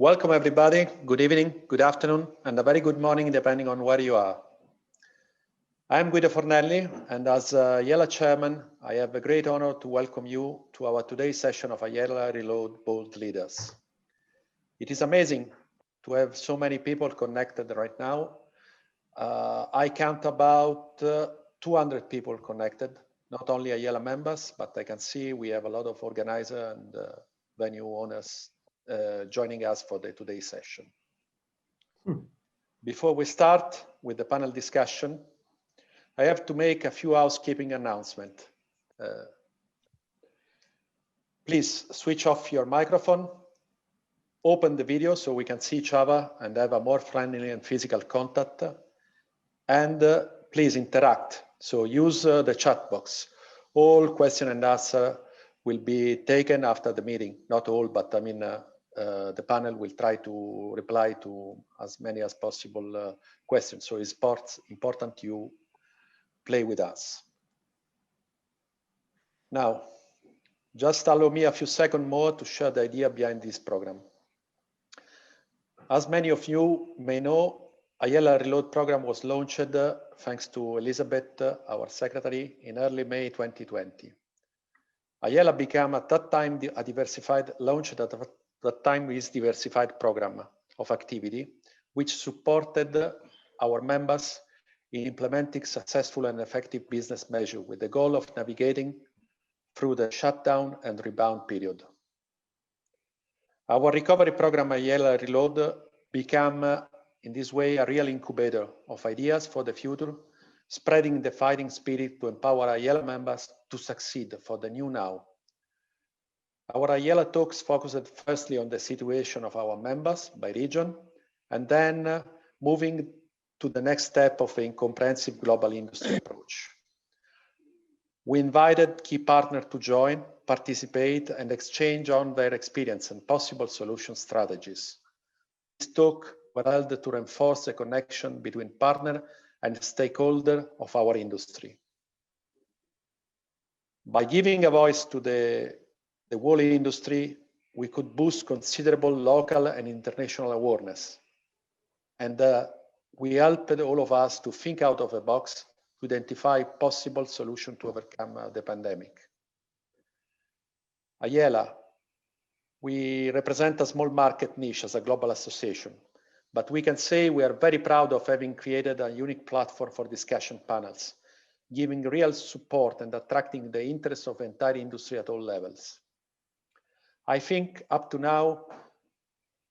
Welcome everybody, good evening, good afternoon, and a very good morning depending on where you are. I'm Guido Fornelli, and as IELA Chairman, I have a great honor to welcome you to our today's session of IELA Reload Bold Leaders. It is amazing to have so many people connected right now. I count about 200 people connected, not only IELA members, but I can see we have a lot of organizers and venue owners joining us for the today's session. Before we start with the panel discussion, I have to make a few housekeeping announcements. Please switch off your microphone, open the video so we can see each other and have a more friendly and physical contact, and please interact. So use the chat box. All question and answer will be taken after the meeting. Not all, but I mean, the panel will try to reply to as many as possible questions. So it's important you play with us. Now, just allow me a few seconds more to share the idea behind this program. As many of you may know, IELA Reload program was launched thanks to Elizabeth, our secretary, in early May 2020. IELA became at that time a diversified program of activity, which supported our members in implementing successful and effective business measures with the goal of navigating through the shutdown and rebound period. Our recovery program, IELA Reload, became in this way a real incubator of ideas for the future, spreading the fighting spirit to empower IELA members to succeed for the new now. Our IELA talks focused firstly on the situation of our members by region, and then moving to the next step of a comprehensive global industry approach. We invited key partners to join, participate, and exchange on their experience and possible solution strategies. This talk was held to reinforce the connection between partner and stakeholder of our industry. By giving a voice to the whole industry, we could boost considerable local and international awareness. And we helped all of us to think out of the box to identify possible solutions to overcome the pandemic. IELA, we represent a small market niche as a global association, but we can say we are very proud of having created a unique platform for discussion panels, giving real support and attracting the interest of the entire industry at all levels. I think up to now,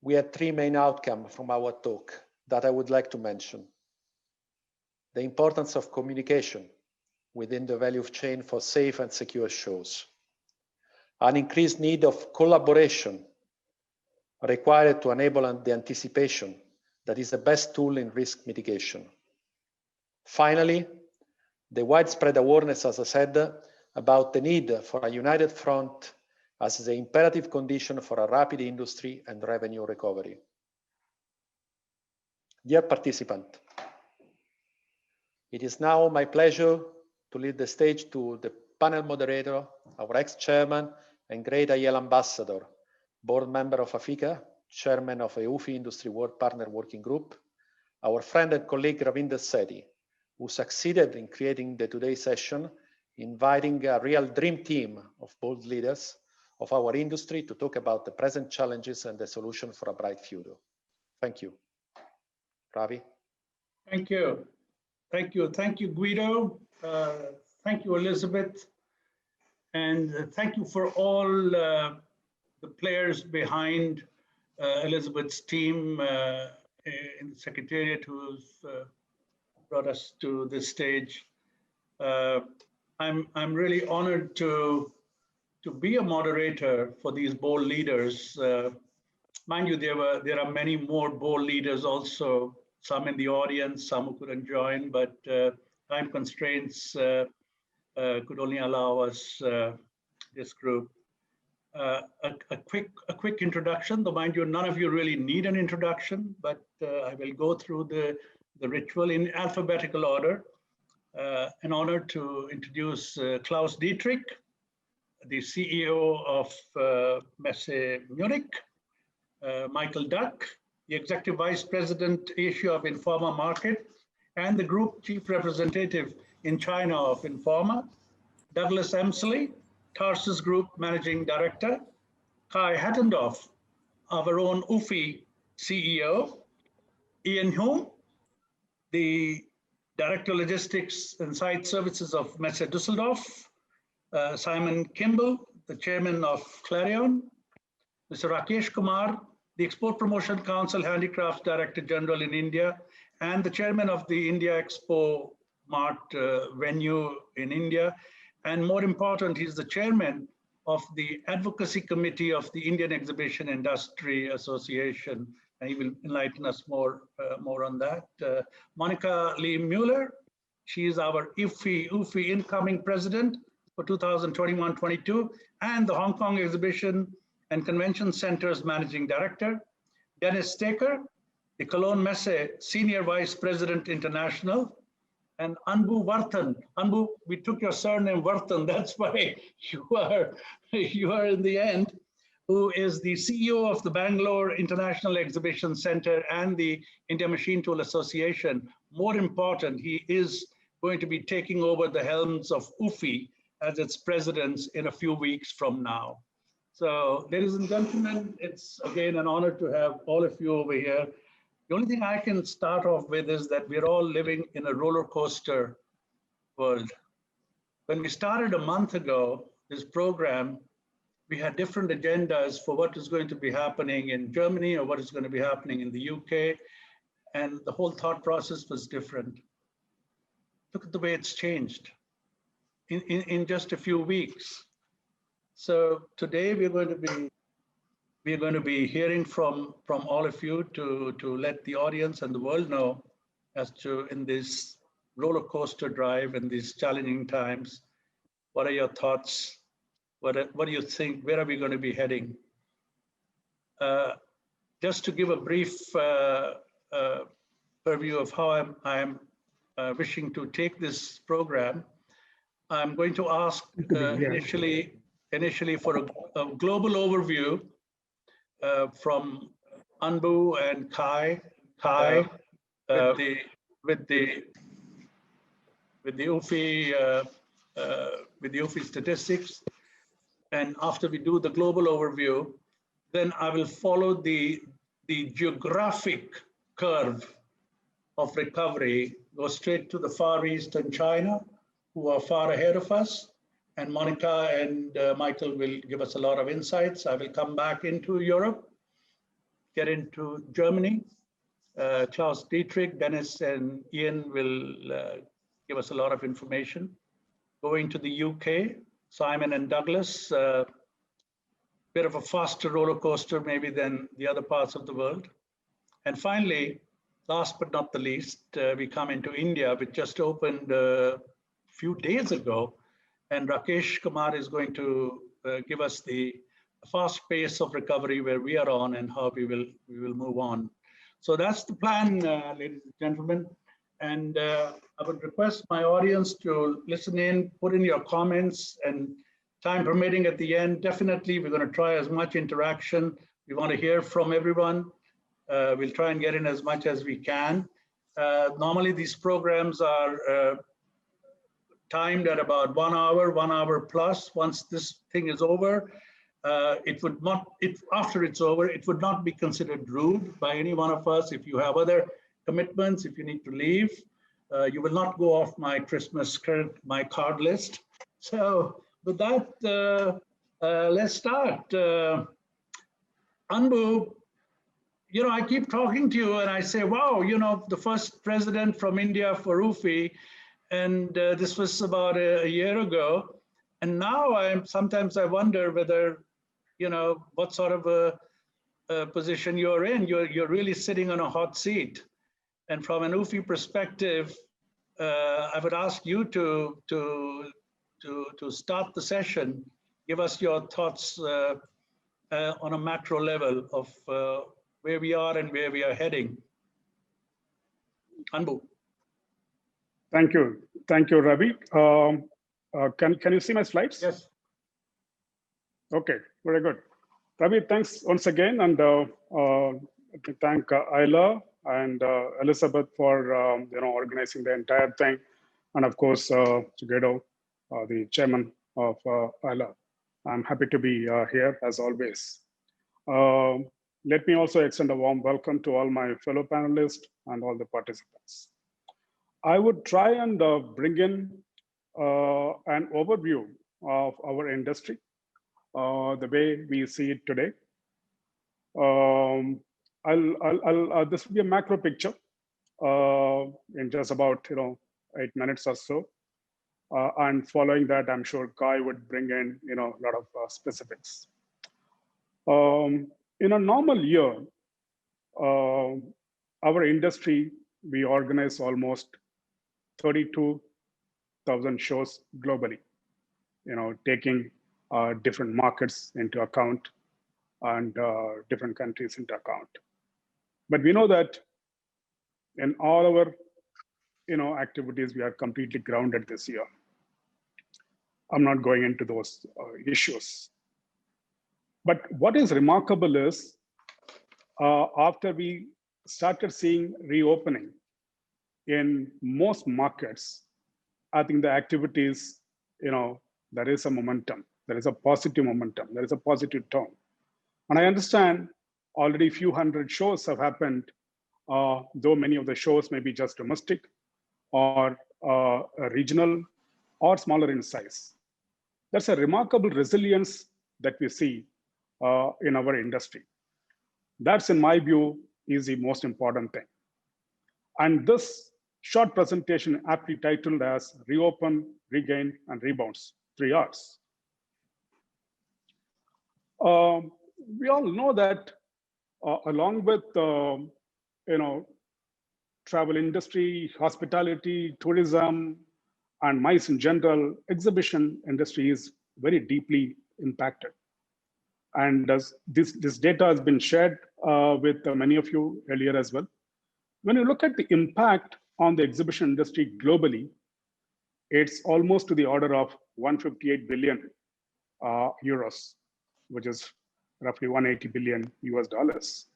we had three main outcomes from our talk that I would like to mention. The importance of communication within the value chain for safe and secure shows. An increased need of collaboration required to enable the anticipation that is the best tool in risk mitigation. Finally, the widespread awareness, as I said, about the need for a united front as the imperative condition for a rapid industry and revenue recovery. Dear participant, it is now my pleasure to lead the stage to the panel moderator, our ex-chairman and great IELA ambassador, board member of AFICA, chairman of EUFI Industry World Partner Working Group, our friend and colleague Ravinder Sethi, who succeeded in creating the today's session, inviting a real dream team of bold leaders of our industry to talk about the present challenges and the solution for a bright future. Thank you. Ravi. Thank you. Thank you. Thank you, Guido. Thank you, Elizabeth. And thank you for all the players behind Elizabeth's team in the Secretariat who's brought us to this stage. I'm really honored to be a moderator for these bold leaders. Mind you, there are many more bold leaders also, some in the audience, some who couldn't join, but time constraints could only allow us this group. A quick introduction, though mind you, none of you really need an introduction, but I will go through the ritual in alphabetical order. An honor to introduce Klaus Dietrich, the CEO of Messe Munich, Michael Duck, the Executive Vice President, Asia of Informa Market, and the Group Chief Representative in China of Informa, Douglas Emsley, Tarsus Group Managing Director, Kai Hattendorf, our own UFI CEO, Ian Hume, the Director of Logistics and Site Services of Messe Düsseldorf, Simon Kimball, the Chairman of Clarion, Mr. Rakesh Kumar, the Export Promotion Council Handicrafts Director General in India, and the Chairman of the India Expo Mart venue in India. And more important, he's the Chairman of the Advocacy Committee of the Indian Exhibition Industry Association. And he will enlighten us more on that. Monica Lee-Müller, she is our UFI incoming president for 2021-22, and the Hong Kong Exhibition and Convention Center's Managing Director. Dennis Staker, the Cologne Messe Senior Vice President International, and Anbu Varathan. Anbu, we took your surname Varathan, that's why you are in the end, who is the CEO of the Bangalore International Exhibition Center and the India Machine Tool Association. More important, he is going to be taking over the helms of UFI as its president in a few weeks from now. So, ladies and gentlemen, it's again an honor to have all of you over here. The only thing I can start off with is that we're all living in a roller coaster world. When we started a month ago, this program, we had different agendas for what is going to be happening in Germany or what is going to be happening in the UK. And the whole thought process was different. Look at the way it's changed in just a few weeks. So today we're going to be hearing from all of you to let the audience and the world know as to, in this roller coaster drive in these challenging times, what are your thoughts? What do you think? Where are we going to be heading? Just to give a brief purview of how I'm wishing to take this program, I'm going to ask initially for a global overview from Anbu and Kai with the UFI statistics. And after we do the global overview, then I will follow the geographic curve of recovery, go straight to the Far East and China, who are far ahead of us. And Monica and Michael will give us a lot of insights. I will come back into Europe, get into Germany. Klaus Dietrich, Dennis and Ian will give us a lot of information. Going to the UK, Simon and Douglas, bit of a faster roller coaster maybe than the other parts of the world. And finally, last but not the least, we come into India, which just opened a few days ago. And Rakesh Kumar is going to give us the fast pace of recovery where we are on and how we will move on. So that's the plan, ladies and gentlemen. And I would request my audience to listen in, put in your comments, and time permitting at the end, definitely we're going to try as much interaction. We want to hear from everyone. We'll try and get in as much as we can. Normally these programs are timed at about 1 hour plus. Once this thing is over, after it's over, it would not be considered rude by any one of us. If you have other commitments, if you need to leave, you will not go off my my card list. So with that, let's start. Anbu, I keep talking to you and I say, wow, the first president from India for UFI, and this was about a year ago. And now sometimes I wonder whether, what sort of a position you're in. You're really sitting on a hot seat. And from an UFI perspective, I would ask you to start the session, give us your thoughts on a macro level of where we are and where we are heading. Anbu. Thank you, Ravi. Can you see my slides? Yes. Okay, very good. Ravi, thanks once again, and to thank IELA and Elizabeth for organizing the entire thing, and of course Guido, the chairman of IELA. I'm happy to be here as always. Let me also extend a warm welcome to all my fellow panelists and all the participants. I would try and bring in an overview of our industry, the way we see it today. This will be a macro picture in just about 8 minutes or so. And following that, I'm sure Kai would bring in a lot of specifics. In a normal year, our industry, we organize almost 32,000 shows globally, taking different markets into account and different countries into account. But we know that in all our activities, we are completely grounded this year. I'm not going into those issues. But what is remarkable is after we started seeing reopening in most markets, I think the activities, there is a momentum, there is a positive momentum, there is a positive tone. And I understand already a few hundred shows have happened, though many of the shows may be just domestic or regional or smaller in size. That's a remarkable resilience that we see in our industry. That's, in my view, is the most important thing. And this short presentation aptly titled as Reopen, Regain, and Rebounds, 3 Rs. We all know that along with travel industry, hospitality, tourism, and MICE in general, exhibition industry is very deeply impacted. And this data has been shared with many of you earlier as well. When you look at the impact on the exhibition industry globally, it's almost to the order of 158 billion euros, which is roughly 180 billion US dollars.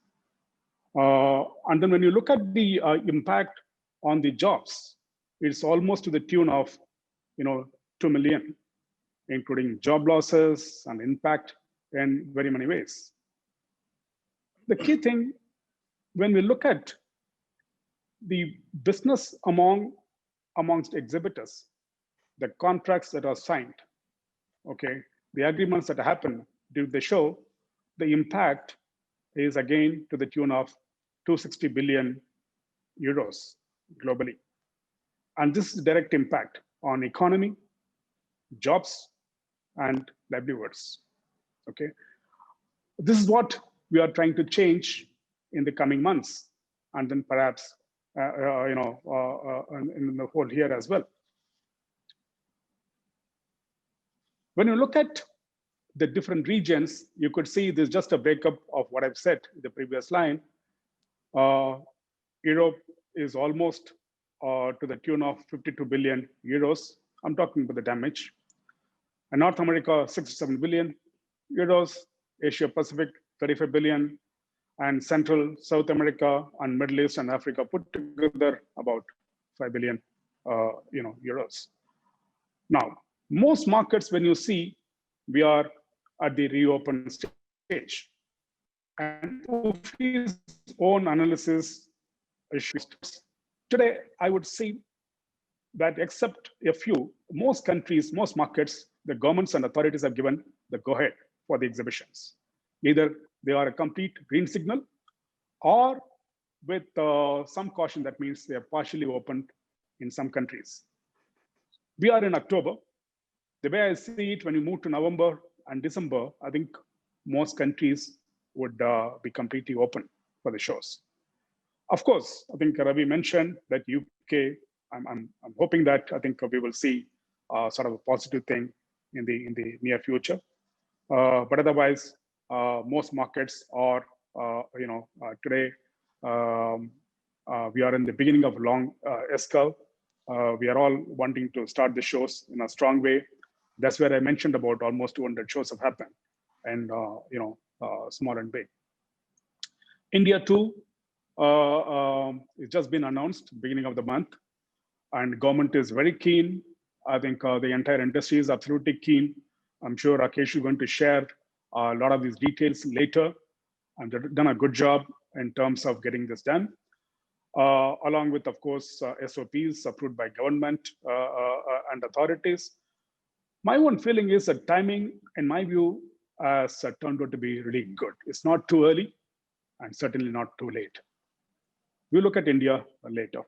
And then when you look at the impact on the jobs, it's almost to the tune of 2 million, including job losses and impact in very many ways. The key thing, when we look at the business amongst exhibitors, the contracts that are signed, the agreements that happen during the show, the impact is again to the tune of 260 billion euros globally. And this is direct impact on economy, jobs, and livelihoods. This is what we are trying to change in the coming months, and then perhaps in the whole year as well. When you look at the different regions, you could see there's just a breakup of what I've said in the previous line. Europe is almost to the tune of 52 billion euros. I'm talking about the damage. And North America, 67 billion euros. Asia Pacific, 35 billion. And Central, South America, and Middle East and Africa put together about 5 billion euros. Now, most markets, when you see, we are at the reopen stage. And UFI's own analysis shows today, I would say that except a few, most countries, most markets, the governments and authorities have given the go-ahead for the exhibitions. Either they are a complete green signal, or with some caution, that means they are partially opened in some countries. We are in October. The way I see it, when you move to November and December, I think most countries would be completely open for the shows. Of course, I think Ravi mentioned that UK, I'm hoping that I think we will see sort of a positive thing in the near future. But otherwise, most markets are, today, we are in the beginning of long S-curve. We are all wanting to start the shows in a strong way. That's where I mentioned about almost 200 shows have happened. And, small and big. India too, it's just been announced beginning of the month, and government is very keen. I think the entire industry is absolutely keen. I'm sure Rakesh is going to share a lot of these details later, and they've done a good job in terms of getting this done, along with, of course, SOPs approved by government and authorities. My own feeling is that timing, in my view, has turned out to be really good. It's not too early and certainly not too late. We'll look at India later.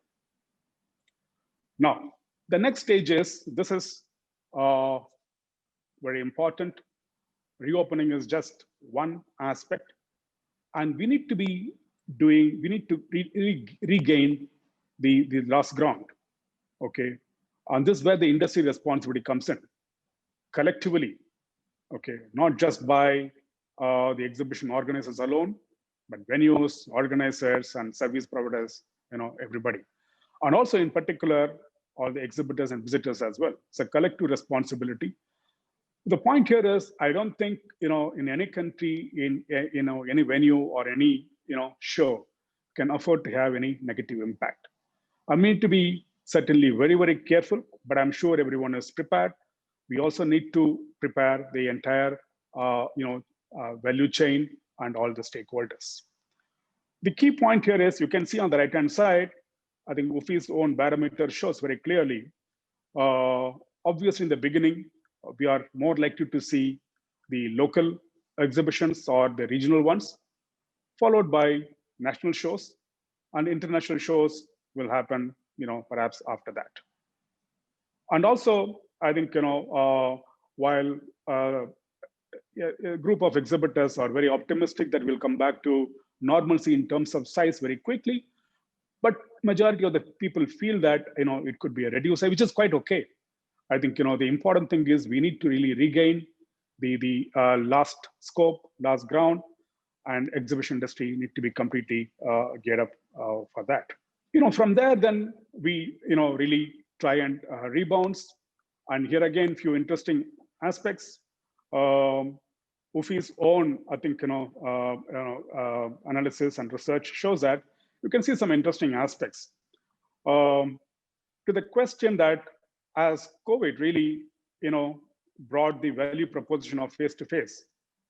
Now, the next stage is, this is very important. Reopening is just one aspect, and we need to be doing, we need to regain the lost ground, okay? And this is where the industry responsibility comes in, collectively, okay? Not just by the exhibition organizers alone, but venues, organizers, and service providers, everybody. And also in particular, all the exhibitors and visitors as well. It's a collective responsibility. The point here is, I don't think, in any country, in any venue or any, show can afford to have any negative impact. I need to be certainly very, very careful, but I'm sure everyone is prepared. We also need to prepare the entire, value chain and all the stakeholders. The key point here is, you can see on the right-hand side, I think UFI's own barometer shows very clearly, obviously in the beginning, we are more likely to see the local exhibitions or the regional ones, followed by national shows, and international shows will happen, perhaps after that. And also, I think, while a group of exhibitors are very optimistic that we'll come back to normalcy in terms of size very quickly, but majority of the people feel that, it could be a reduced size, which is quite okay. I think, the important thing is we need to really regain the last scope, last ground, and exhibition industry need to be completely geared up for that. From there, then we, really try and rebounds. And here again, few interesting aspects. UFI's own, I think, analysis and research shows that you can see some interesting aspects. To the question that as COVID really, brought the value proposition of face-to-face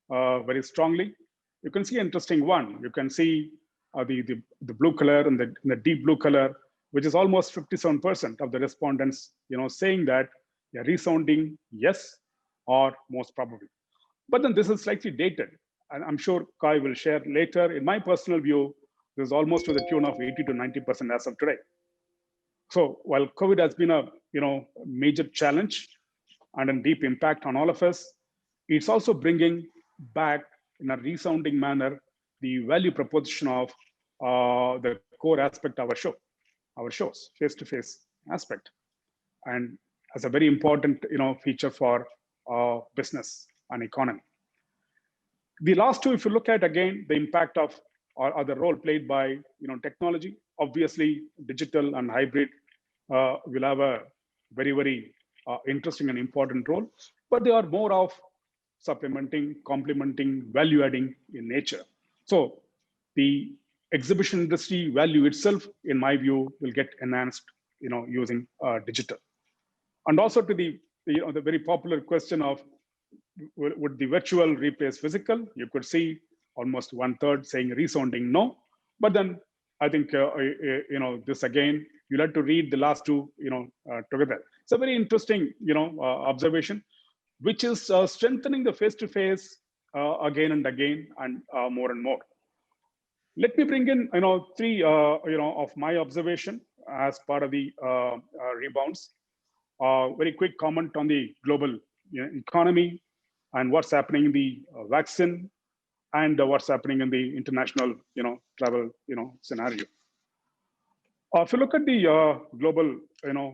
very strongly, you can see an interesting one. You can see the blue color and the deep blue color, which is almost 57% of the respondents, saying that they're resounding yes or most probably. But then this is slightly dated, and I'm sure Kai will share later. In my personal view, this is almost to the tune of 80 to 90% as of today. So while COVID has been a major challenge and a deep impact on all of us, it's also bringing back in a resounding manner the value proposition of the core aspect of our shows, face-to-face aspect, and as a very important feature for business and economy. The last two, if you look at again the impact of or the role played by technology, obviously digital and hybrid will have a very, very interesting and important role, but they are more of supplementing, complementing, value adding in nature. So the exhibition industry value itself, in my view, will get enhanced using digital. And also to the very popular question of would the virtual replace physical? You could see almost 1/3 saying resounding no. But then I think this again, you'll have to read the last two together. It's a very interesting observation, which is strengthening the face-to-face again and again and more and more. Let me bring in three of my observation as part of the rebounds. Very quick comment on the global economy and what's happening in the vaccine and what's happening in the international travel scenario. If you look at the global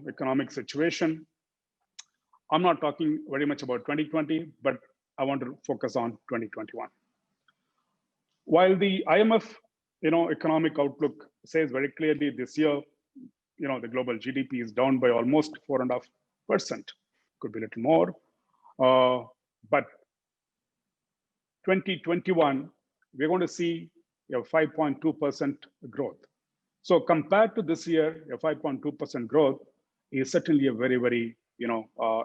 economic situation, I'm not talking very much about 2020, but I want to focus on 2021. While the IMF economic outlook says very clearly this year, the global GDP is down by almost 4.5%, could be a little more, but 2021, we're going to see a 5.2% growth. So compared to this year, a 5.2% growth is certainly a very, very,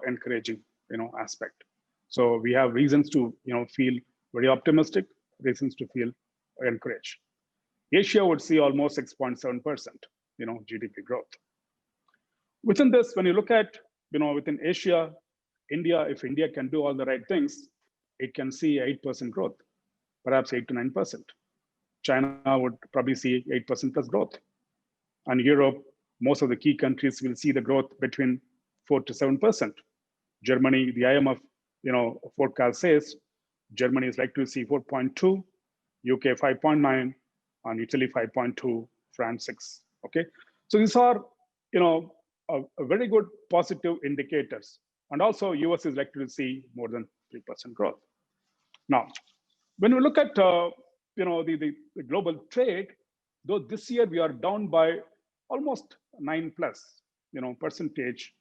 encouraging, aspect. So we have reasons to, feel very optimistic, reasons to feel encouraged. Asia would see almost 6.7%, GDP growth. Within this, when you look at, within Asia, India, if India can do all the right things, it can see 8% growth, perhaps 8 to 9%. China would probably see 8% plus growth. And Europe, most of the key countries will see the growth between 4 to 7%. Germany, the IMF, forecast says Germany is likely to see 4.2, UK 5.9, and Italy 5.2, France 6. Okay, so these are, a very good positive indicators. And also, US is likely to see more than 3% growth. Now, when we look at the global trade, though this year we are down by almost 9 plus percentage.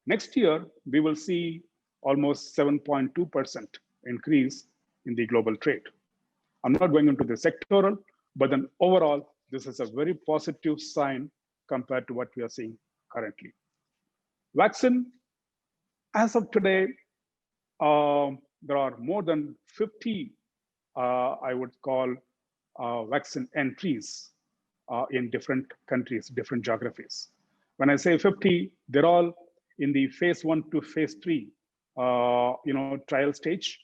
Next year we will see almost 7.2% increase in the global trade. I'm not going into the sectoral, but then overall this is a very positive sign compared to what we are seeing currently. Vaccine, as of today, there are more than 50, I would call, vaccine entries in different countries, different geographies. When I say 50, they're all in the phase 1 to phase 3, trial stage.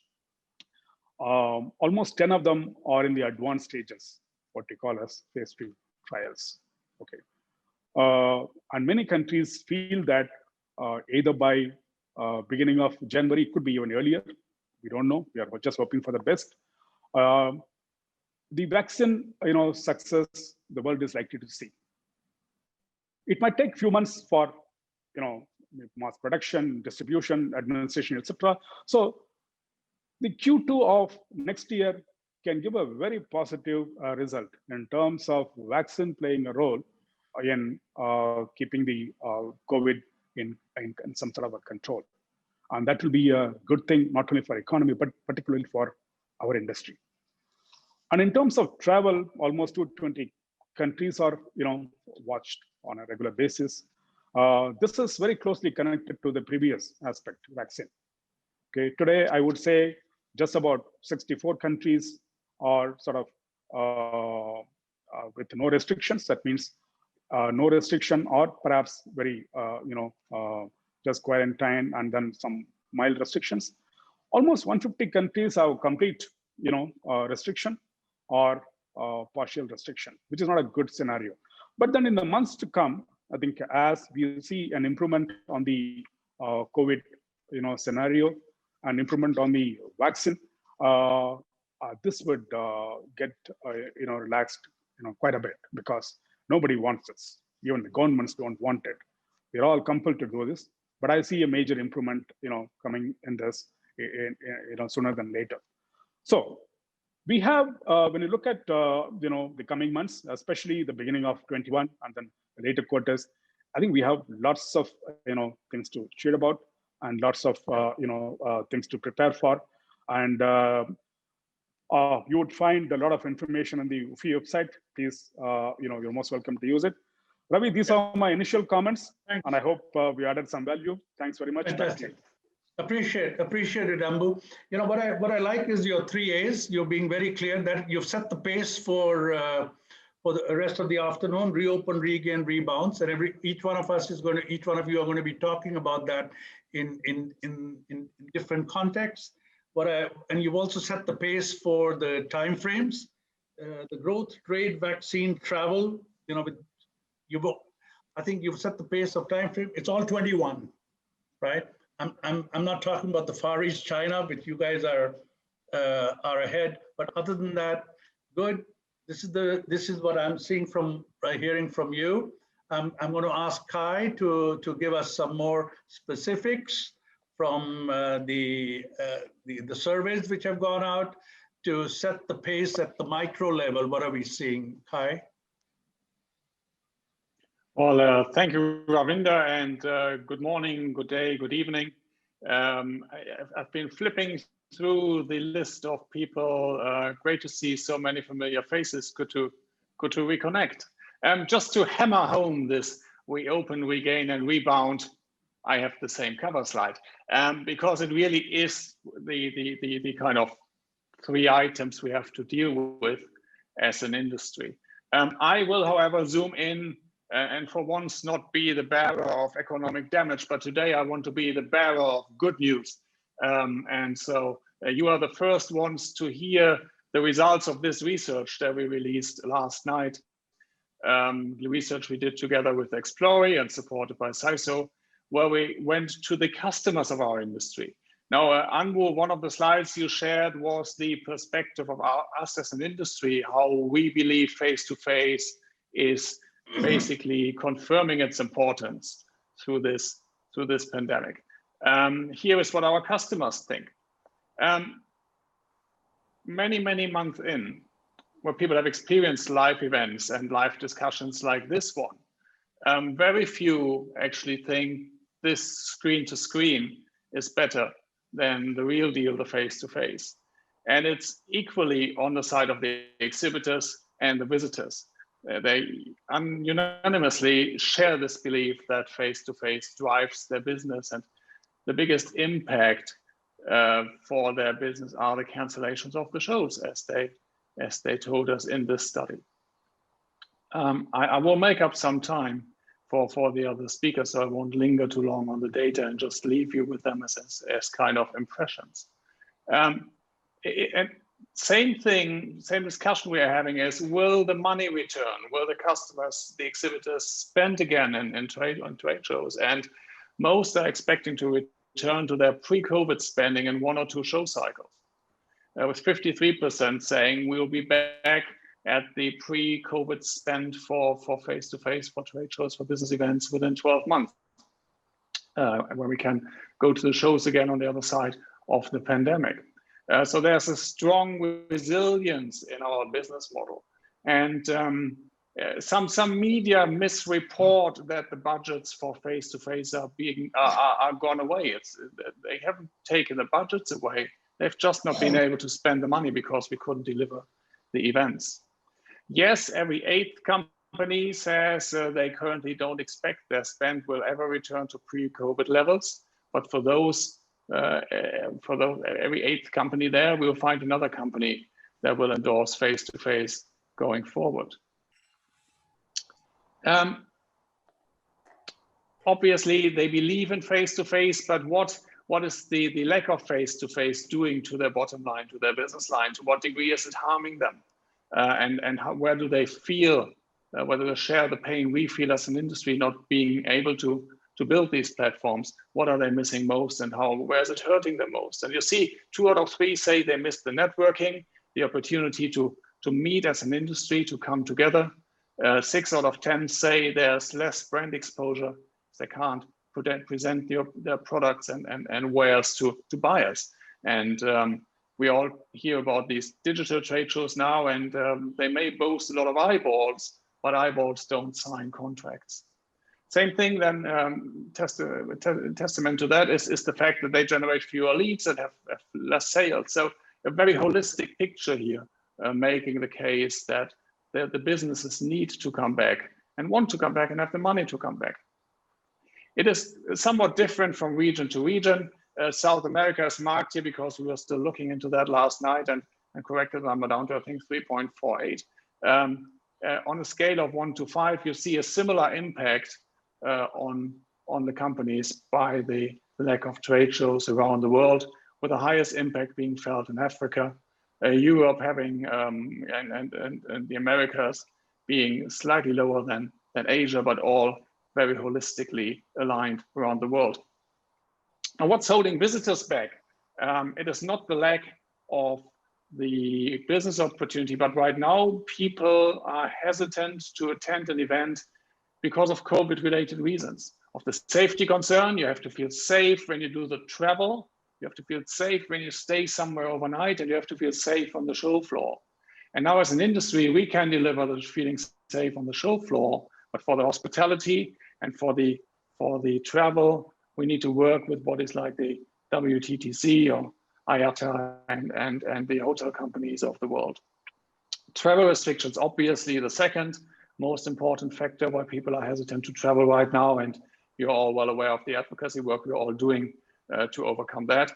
Almost 10 of them are in the advanced stages, what we call as phase 3 trials. Okay, and many countries feel that either by beginning of January, it could be even earlier. We don't know. We are just hoping for the best. The vaccine, success, the world is likely to see. It might take a few months for, mass production, distribution, administration, etc. So the Q2 of next year can give a very positive result in terms of vaccine playing a role in keeping the COVID in some sort of a control. And that will be a good thing, not only for economy, but particularly for our industry. And in terms of travel, almost 220 countries are, watched on a regular basis. This is very closely connected to the previous aspect, vaccine. Okay, today I would say just about 64 countries are sort of with no restrictions. That means no restriction, or perhaps very, just quarantine and then some mild restrictions. Almost 150 countries have complete, restriction or partial restriction, which is not a good scenario. But then in the months to come, I think as we see an improvement on the COVID, scenario and improvement on the vaccine, this would get, relaxed, quite a bit, because nobody wants this. Even the governments don't want it. We're all compelled to do this. But I see a major improvement, coming in this, sooner than later. So we have, when you look at, the coming months, especially the beginning of 21 and then the later quarters, I think we have lots of, things to cheer about and lots of, things to prepare for. And you would find a lot of information on the UFI website. Please, you're most welcome to use it. Ravi, these are my initial comments. Thanks. And I hope we added some value. Thanks very much. Fantastic. Appreciate it, Anbu. What I like is your 3 A's. You're being very clear that you've set the pace for the rest of the afternoon: reopen, regain, rebounds. And each one of you are going to be talking about that in different contexts. And you've also set the pace for the timeframes, the growth, trade, vaccine, travel. I think you've set the pace of time frame. It's all 21, right? I'm not talking about the Far East, China, but you guys are ahead. But other than that, good. This is what I'm seeing hearing from you. I'm going to ask Kai to give us some more specifics from the surveys which have gone out to set the pace at the micro level. What are we seeing, Kai? Well, thank you, Ravinder, and good morning, good day, good evening. I've been flipping through the list of people. Great to see so many familiar faces. Good to reconnect. Just to hammer home this, we open, regain, and rebound. I have the same cover slide because it really is the kind of three items we have to deal with as an industry. I will, however, zoom in and for once not be the bearer of economic damage, but today I want to be the bearer of good news. And so you are the first ones to hear the results of this research that we released last night. The research we did together with Explory and supported by CISO, where we went to the customers of our industry. Now, Anbu, one of the slides you shared was the perspective of us as an industry, how we believe face-to-face is basically confirming its importance through this pandemic. Here is what our customers think. Many months in, where people have experienced live events and live discussions like this one, very few actually think this screen-to-screen is better than the real deal, the face-to-face. And it's equally on the side of the exhibitors and the visitors. They unanimously share this belief that face-to-face drives their business, and the biggest impact for their business are the cancellations of the shows, as they told us in this study. I will make up some time for the other speakers, so I won't linger too long on the data and just leave you with them as kind of impressions. And same discussion we are having is, will the money return? Will the customers, the exhibitors spend again on trade shows? And most are expecting to return to their pre-COVID spending in 1 or 2 show cycles. With 53% saying we'll be back at the pre-COVID spend for face-to-face, for trade shows, for business events within 12 months, when we can go to the shows again on the other side of the pandemic. So there's a strong resilience in our business model. And some media misreport that the budgets for face-to-face are gone away. They haven't taken the budgets away. They've just not been able to spend the money because we couldn't deliver the events. Yes, every 8th company says they currently don't expect their spend will ever return to pre-COVID levels. But for every 8th company there, we'll find another company that will endorse face-to-face going forward. Obviously, they believe in face-to-face, but what is the lack of face-to-face doing to their bottom line, to their business line? To what degree is it harming them? And where do they feel, whether they share the pain we feel as an industry not being able to build these platforms? What are they missing most, and where is it hurting them most? And you see 2 out of 3 say they miss the networking, the opportunity to meet as an industry, to come together. 6 out of 10 say there's less brand exposure. They can't present their products and wares to buyers. And we all hear about these digital trade shows now, and they may boast a lot of eyeballs, but eyeballs don't sign contracts. Same thing then, testament to that is the fact that they generate fewer leads and have less sales. So a very holistic picture here, making the case that the businesses need to come back and want to come back and have the money to come back. It is somewhat different from region to region. South America is marked here because we were still looking into that last night and corrected the number down to, I think, 3.48. On a scale of 1 to 5, you see a similar impact on the companies by the lack of trade shows around the world, with the highest impact being felt in Africa, Europe having, and the Americas being slightly lower than Asia, but all very holistically aligned around the world. Now, what's holding visitors back? It is not the lack of the business opportunity, but right now people are hesitant to attend an event because of COVID-related reasons. Of the safety concern, you have to feel safe when you do the travel, you have to feel safe when you stay somewhere overnight, and you have to feel safe on the show floor. And now as an industry, we can deliver the feeling safe on the show floor, but for the hospitality and for the travel, we need to work with bodies like the WTTC IATA and the hotel companies of the world. Travel restrictions, obviously the second most important factor why people are hesitant to travel right now. And you're all well aware of the advocacy work we're all doing to overcome that.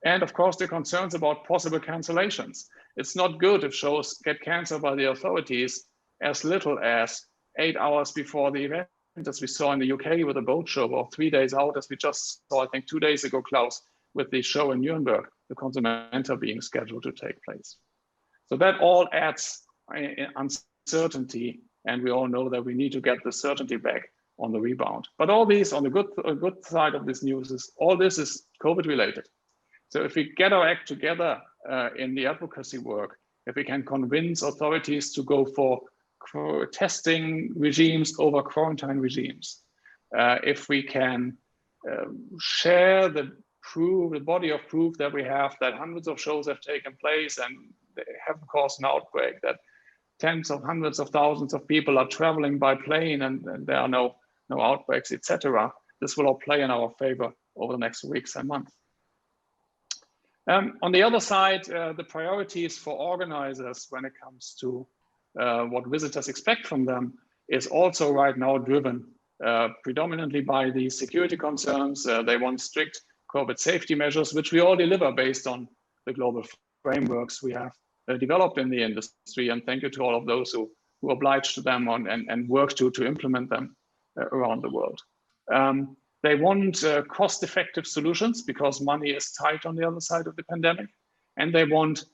And of course, the concerns about possible cancellations. It's not good if shows get canceled by the authorities as little as 8 hours before the event, as we saw in the UK with the boat show, or 3 days out, as we just saw, I think 2 days ago, Klaus, with the show in Nuremberg, the Consumenta being scheduled to take place. So that all adds uncertainty, and we all know that we need to get the certainty back on the rebound. But all these, on the good side of this news, is all this is COVID related. So if we get our act together in the advocacy work, if we can convince authorities to go for testing regimes over quarantine regimes, if we can share the body of proof that we have, that hundreds of shows have taken place and they haven't caused an outbreak, that tens of hundreds of thousands of people are traveling by plane and there are no outbreaks, etc. This will all play in our favor over the next weeks and months. On the other side, the priorities for organizers when it comes to what visitors expect from them is also right now driven predominantly by the security concerns. They want strict COVID safety measures, which we all deliver based on the global frameworks we have developed in the industry. And thank you to all of those who obliged to them on and work to implement them around the world. They want cost-effective solutions because money is tight on the other side of the pandemic, and they want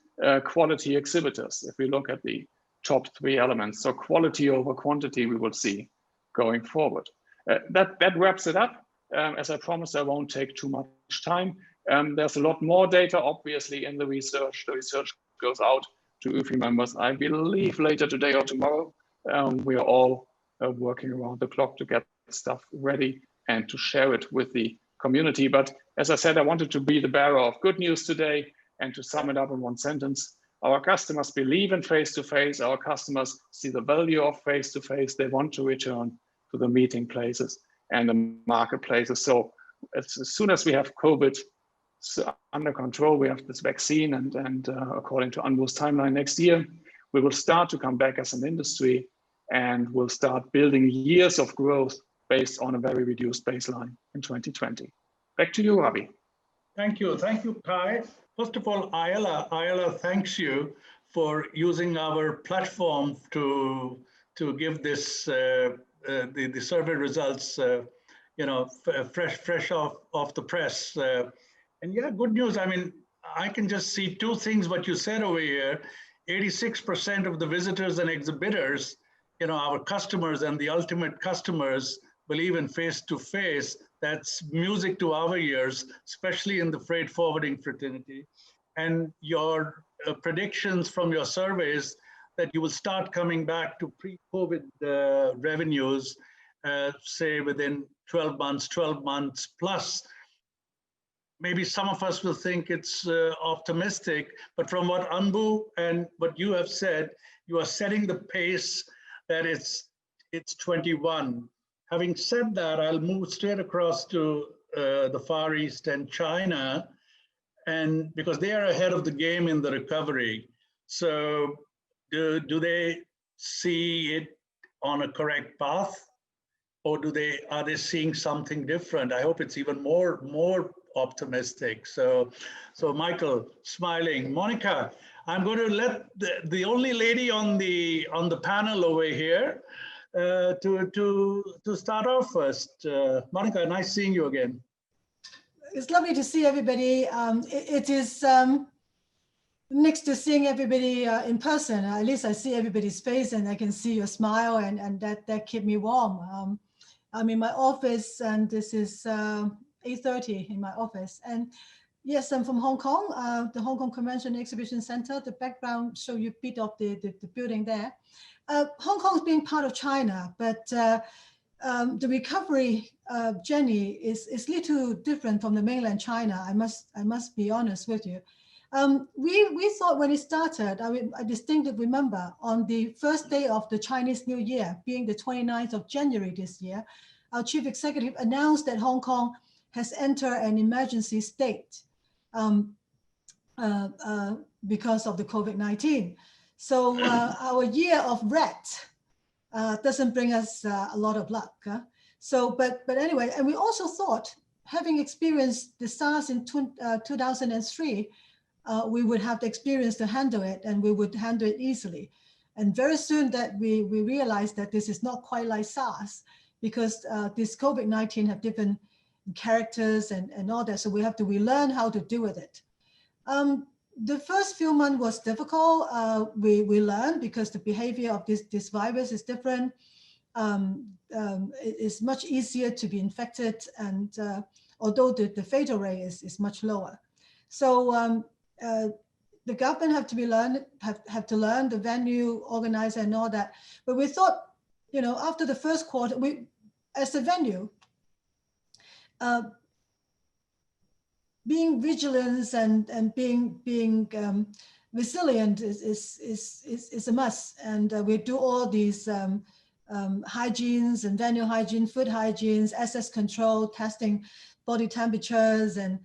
quality exhibitors. If we look at the top three elements, so quality over quantity, we will see going forward. That wraps it up. As I promised, I won't take too much time. There's a lot more data, obviously, in the research. The research goes out to UFI members, I believe, later today or tomorrow. We are all working around the clock to get stuff ready and to share it with the community. But as I said, I wanted to be the bearer of good news today, and to sum it up in one sentence, our customers believe in face-to-face. Our customers see the value of face-to-face. They want to return to the meeting places and the marketplaces. So as soon as we have COVID under control, we have this vaccine, and according to Anbu's timeline next year, we will start to come back as an industry, and we'll start building years of growth based on a very reduced baseline in 2020. Back to you, Ravi. Thank you, Kai. First of all, IELA thanks you for using our platform to give this the survey results, fresh off the press. And yeah, good news. I mean, I can just see two things what you said over here. 86% of the visitors and exhibitors, our customers and the ultimate customers, believe in face-to-face. That's music to our ears, especially in the freight forwarding fraternity. And your predictions from your surveys that you will start coming back to pre-COVID revenues, say within 12 months plus. Maybe some of us will think it's optimistic, but from what Anbu and what you have said, you are setting the pace that it's 21. Having said that, I'll move straight across to the Far East and China, and because they are ahead of the game in the recovery. So do they see it on a correct path, or are they seeing something different? I hope it's even more optimistic. So Michael, smiling. Monica, I'm going to let the only lady on the panel over here to start off first. Monica, nice seeing you again. It's lovely to see everybody. It is next to seeing everybody in person. At least I see everybody's face and I can see your smile, and that kept me warm. I'm in my office, and this is 8:30 in my office. And yes, I'm from Hong Kong, the Hong Kong Convention Exhibition Center. The background show you a bit of the building there. Hong Kong is being part of China, but the recovery journey is little different from the mainland China. I must be honest with you. We thought when it started, I distinctly remember on the first day of the Chinese New Year, being the 29th of January this year, our chief executive announced that Hong Kong has entered an emergency state. because of the COVID-19. So our year of red doesn't bring us a lot of luck. So, but anyway, and we also thought, having experienced the SARS in 2003, we would have the experience to handle it, and we would handle it easily. And very soon that we realized that this is not quite like SARS, because this COVID-19 have different characters and all that. So we have to relearn how to deal with it. The first few months was difficult. We learned because the behavior of this virus is different. It's much easier to be infected, and although the fatal rate is much lower. So the government have to learn the venue, organizer, and all that. But we thought, you know, after the first quarter, we, as a venue, being vigilant and being resilient is a must. And we do all these hygienes and venue hygiene, food hygienes, access control, testing body temperatures and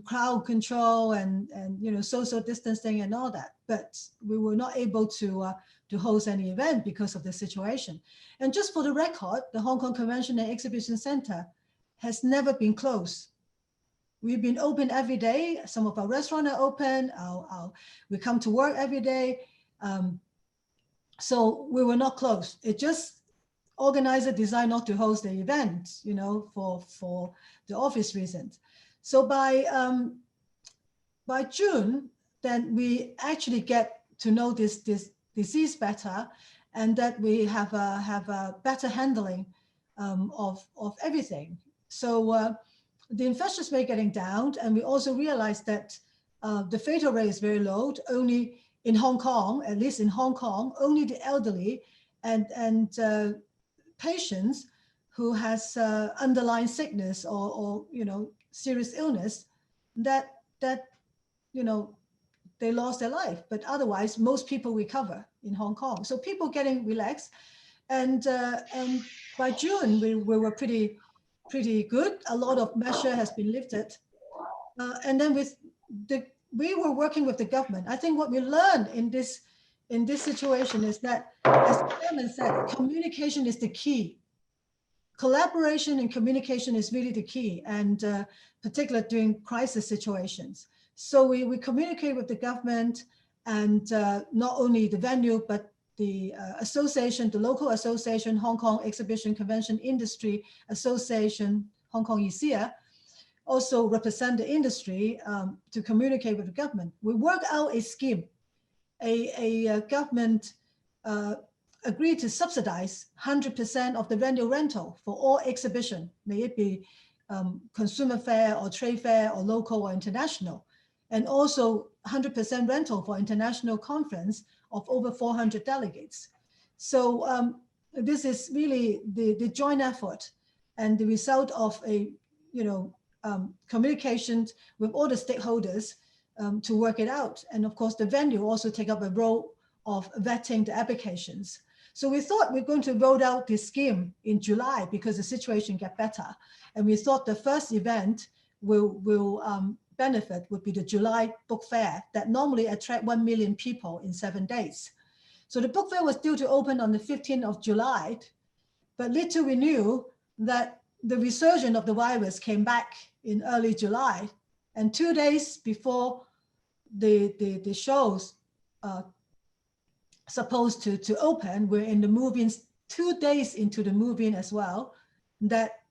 crowd control and you know, social distancing and all that. But we were not able to host any event because of the situation. And just for the record, the Hong Kong Convention and Exhibition Center has never been closed. We've been open every day. Some of our restaurants are open. We come to work every day. So we were not closed. It just organizer decided not to host the event, you know, for the obvious reasons. So by June, then we actually get to know this disease better, and that we have a better handling of everything. So the infectious rate getting down, and we also realized that the fatal rate is very low. Only in Hong Kong, at least in Hong Kong, only the elderly and patients who has underlying sickness or you know, serious illness that you know, they lost their life. But otherwise, most people recover in Hong Kong. So people getting relaxed, and by June we were pretty good. A lot of measure has been lifted, and then we were working with the government. I think what we learned in this situation is that, as the chairman said, communication is the key. Collaboration and communication is really the key, and particularly during crisis situations. So we communicate with the government, and not only the venue, but the association, the local association, Hong Kong Exhibition Convention Industry Association, Hong Kong IELA, also represent the industry to communicate with the government. We work out a scheme. A government agreed to subsidize 100% of the venue rental for all exhibition, may it be consumer fair or trade fair or local or international, and also 100% rental for international conference of over 400 delegates. So this is really the joint effort and the result of a, you know, communications with all the stakeholders to work it out. And of course, the venue also take up a role of vetting the applications. So we thought we're going to roll out this scheme in July because the situation get better. And we thought the first event will benefit would be the July book fair that normally attract 1 million people in 7 days. So the book fair was due to open on the 15th of July, but little we knew that the resurgence of the virus came back in early July, and 2 days before the shows supposed to open, we're in the move-in, 2 days into the move-in as well, that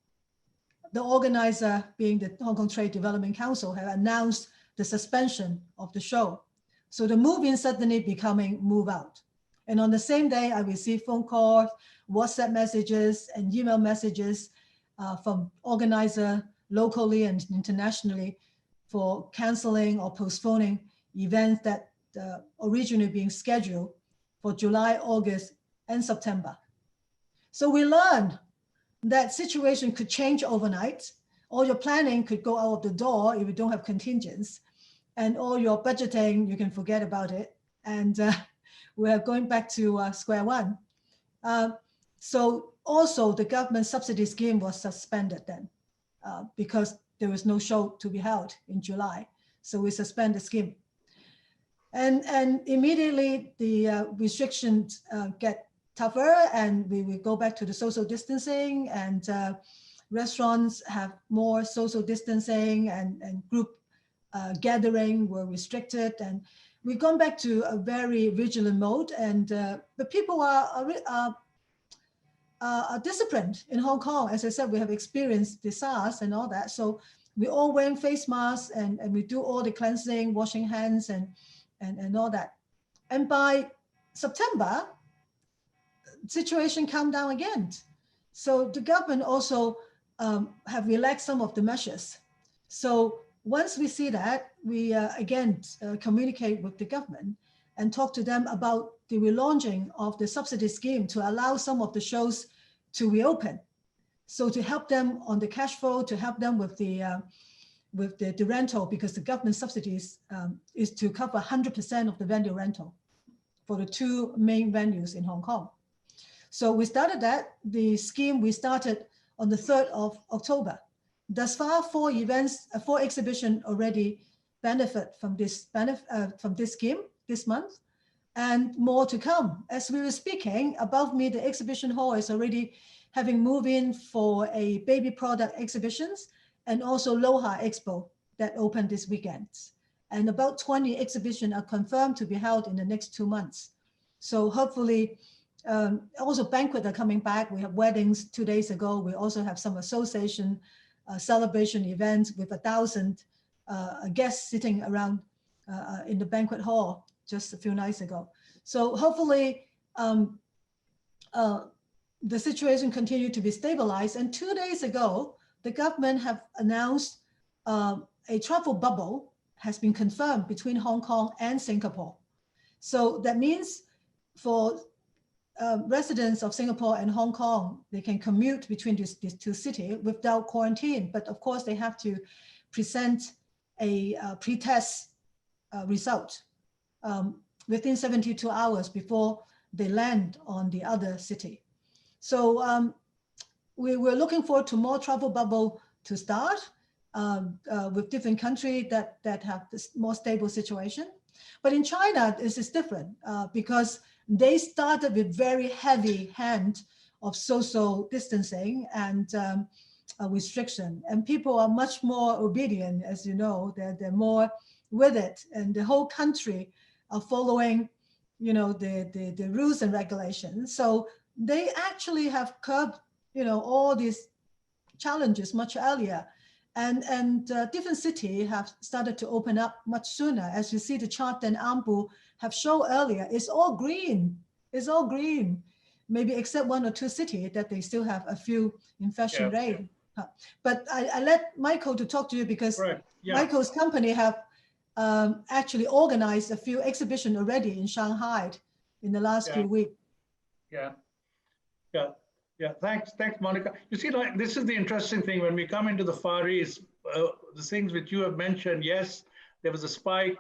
the organizer, being the Hong Kong Trade Development Council, have announced the suspension of the show. So the move-in suddenly becoming move-out. And on the same day, I received phone calls, WhatsApp messages, and email messages from organizer locally and internationally for canceling or postponing events that originally being scheduled for July, August, and September. So we learned that situation could change overnight. All your planning could go out of the door if you don't have contingents, and all your budgeting, you can forget about it. And we're going back to square one. So also the government subsidy scheme was suspended then because there was no show to be held in July. So we suspend the scheme. And immediately the restrictions get tougher, and we go back to the social distancing, and restaurants have more social distancing, and group gathering were restricted, and we've gone back to a very vigilant mode. And but people are disciplined in Hong Kong. As I said, we have experienced the SARS and all that, so we all wearing face masks, and we do all the cleansing, washing hands, and all that. And by September, situation calmed down again. So the government also have relaxed some of the measures. So once we see that, we again communicate with the government and talk to them about the relaunching of the subsidy scheme to allow some of the shows to reopen. So to help them on the cash flow, to help them with the rental, because the government subsidies is to cover 100% of the venue rental for the two main venues in Hong Kong. So we started that. The scheme we started on the 3rd of October. Thus far, 4 exhibitions already benefit from this scheme this month, and more to come. As we were speaking, above me, the exhibition hall is already having move-in for a baby product exhibitions, and also Loha Expo that opened this weekend. And about 20 exhibitions are confirmed to be held in the next 2 months. So hopefully, also banquets are coming back. We have weddings 2 days ago. We also have some association celebration events with 1,000 guests sitting around in the banquet hall just a few nights ago. So hopefully the situation continued to be stabilized. And 2 days ago, the government have announced a travel bubble has been confirmed between Hong Kong and Singapore. So that means for residents of Singapore and Hong Kong, they can commute between these two cities without quarantine. But of course, they have to present a pre-test result within 72 hours before they land on the other city. So we were looking forward to more travel bubble to start with different countries that have this more stable situation. But in China, this is different because they started with very heavy hand of social distancing and restriction, and people are much more obedient, as you know. They're more with it, and the whole country are following, you know, the rules and regulations. So they actually have curbed, you know, all these challenges much earlier, and different cities have started to open up much sooner. As you see the chart that Anbu have shown earlier, it's all green. It's all green, maybe except 1 or 2 cities that they still have a few infection rate. Yeah. But I let Michael to talk to you because Michael's company have actually organized a few exhibitions already in Shanghai in the last few weeks. Thanks, Monica. You see, like, this is the interesting thing when we come into the Far East. The things which you have mentioned, yes, there was a spike.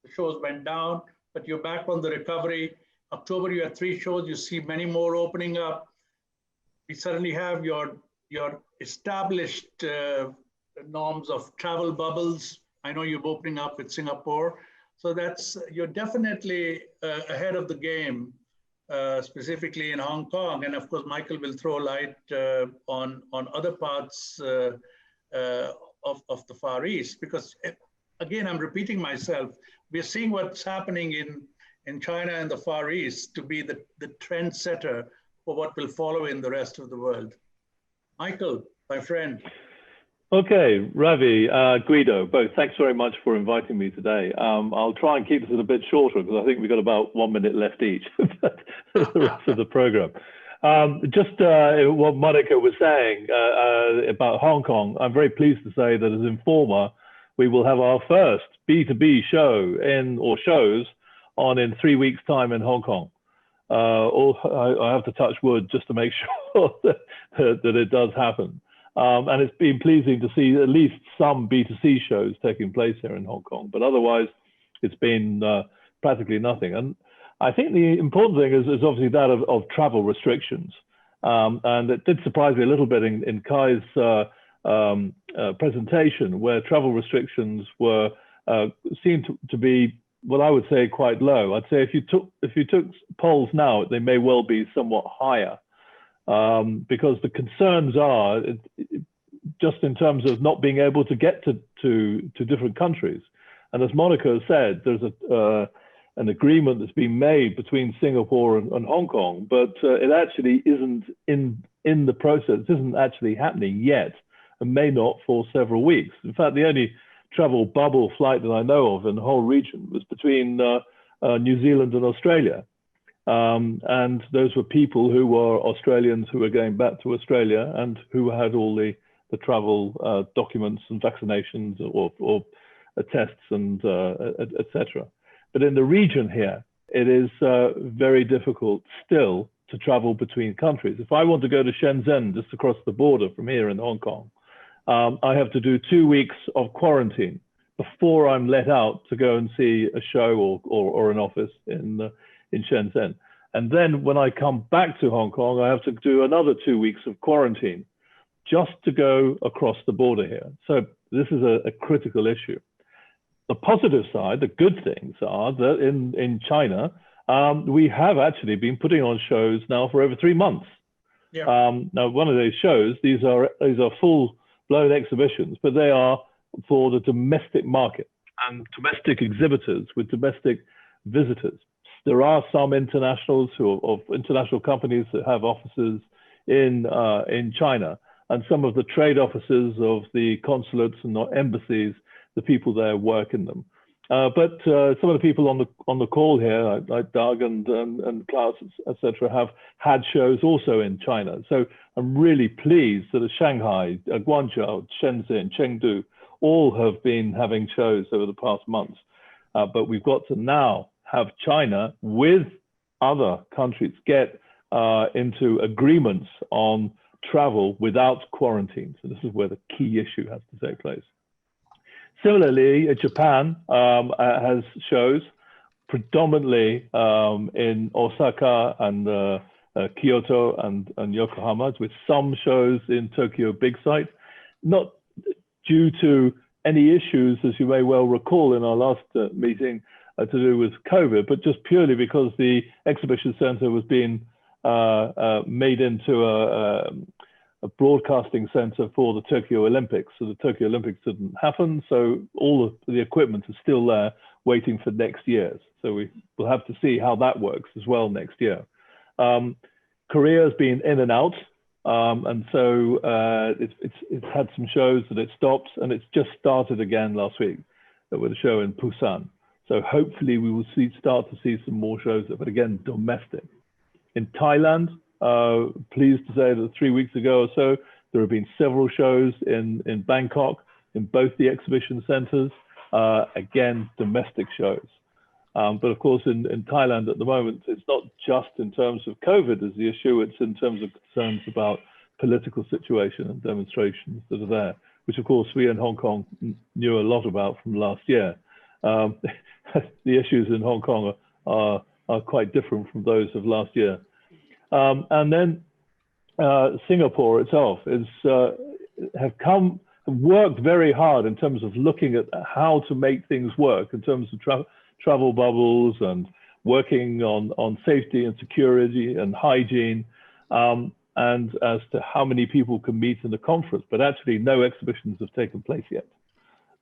The shows went down, but you're back on the recovery. October, you had 3 shows. You see many more opening up. We suddenly have your established norms of travel bubbles. I know you're opening up with Singapore, so you're definitely ahead of the game, specifically in Hong Kong. And of course, Michael will throw light on other parts of the Far East, because again, I'm repeating myself. We're seeing what's happening in China and the Far East to be the trendsetter for what will follow in the rest of the world. Michael, my friend. Okay, Ravi, Guido, both, thanks very much for inviting me today. I'll try and keep this a bit shorter because I think we've got about 1 minute left each for the rest of the program. Just what Monica was saying about Hong Kong, I'm very pleased to say that as Informer, we will have our first B2B show shows on in 3 weeks' time in Hong Kong. I have to touch wood just to make sure that it does happen. And it's been pleasing to see at least some B2C shows taking place here in Hong Kong, but otherwise it's been practically nothing. And I think the important thing is obviously that of travel restrictions. And it did surprise me a little bit in Kai's presentation, where travel restrictions seemed to be what I would say quite low. I'd say if you took polls now, they may well be somewhat higher, because the concerns are just in terms of not being able to get to different countries. And as Monica said, there's an agreement that's been made between Singapore and Hong Kong, but it actually isn't in the process, it isn't actually happening yet, and may not for several weeks. In fact, the only travel bubble flight that I know of in the whole region was between New Zealand and Australia. And those were people who were Australians who were going back to Australia and who had all the travel documents and vaccinations or tests and etc. But in the region here, it is very difficult still to travel between countries. If I want to go to Shenzhen, just across the border from here in Hong Kong, I have to do 2 weeks of quarantine before I'm let out to go and see a show or an office in Shenzhen. And then when I come back to Hong Kong, I have to do another 2 weeks of quarantine just to go across the border here. So this is a critical issue. The positive side, the good things are that in China, we have actually been putting on shows now for over 3 months. Yeah. Now, one of those shows, these are full-blown exhibitions, but they are for the domestic market and domestic exhibitors with domestic visitors. There are some internationals of international companies that have offices in China, and some of the trade offices of the consulates and embassies, the people there work in them. But some of the people on the call here, like Doug and Klaus, etc., have had shows also in China. So I'm really pleased that Shanghai, Guangzhou, Shenzhen, Chengdu, all have been having shows over the past months. But we've got to now have China with other countries get into agreements on travel without quarantine. So this is where the key issue has to take place. Similarly, Japan has shows predominantly in Osaka and Kyoto and Yokohama, with some shows in Tokyo Big Sight, not due to any issues, as you may well recall in our last meeting, to do with COVID, but just purely because the exhibition center was being made into a broadcasting center for the Tokyo Olympics. So the Tokyo Olympics didn't happen. So all of the equipment is still there waiting for next year's. So we will have to see how that works as well next year. Korea has been in and out. And so it's had some shows that it stopped, and it's just started again last week with a show in Busan. So hopefully we will start to see some more shows, but again, domestic. In Thailand, pleased to say that 3 weeks ago or so, there have been several shows in Bangkok, in both the exhibition centers, again, domestic shows. But of course, in Thailand at the moment, it's not just in terms of COVID as the issue, it's in terms of concerns about political situation and demonstrations that are there, which of course we in Hong Kong knew a lot about from last year. The issues in Hong Kong are quite different from those of last year. And then Singapore itself have worked very hard in terms of looking at how to make things work in terms of travel bubbles and working on safety and security and hygiene, and as to how many people can meet in the conference. But actually, no exhibitions have taken place yet.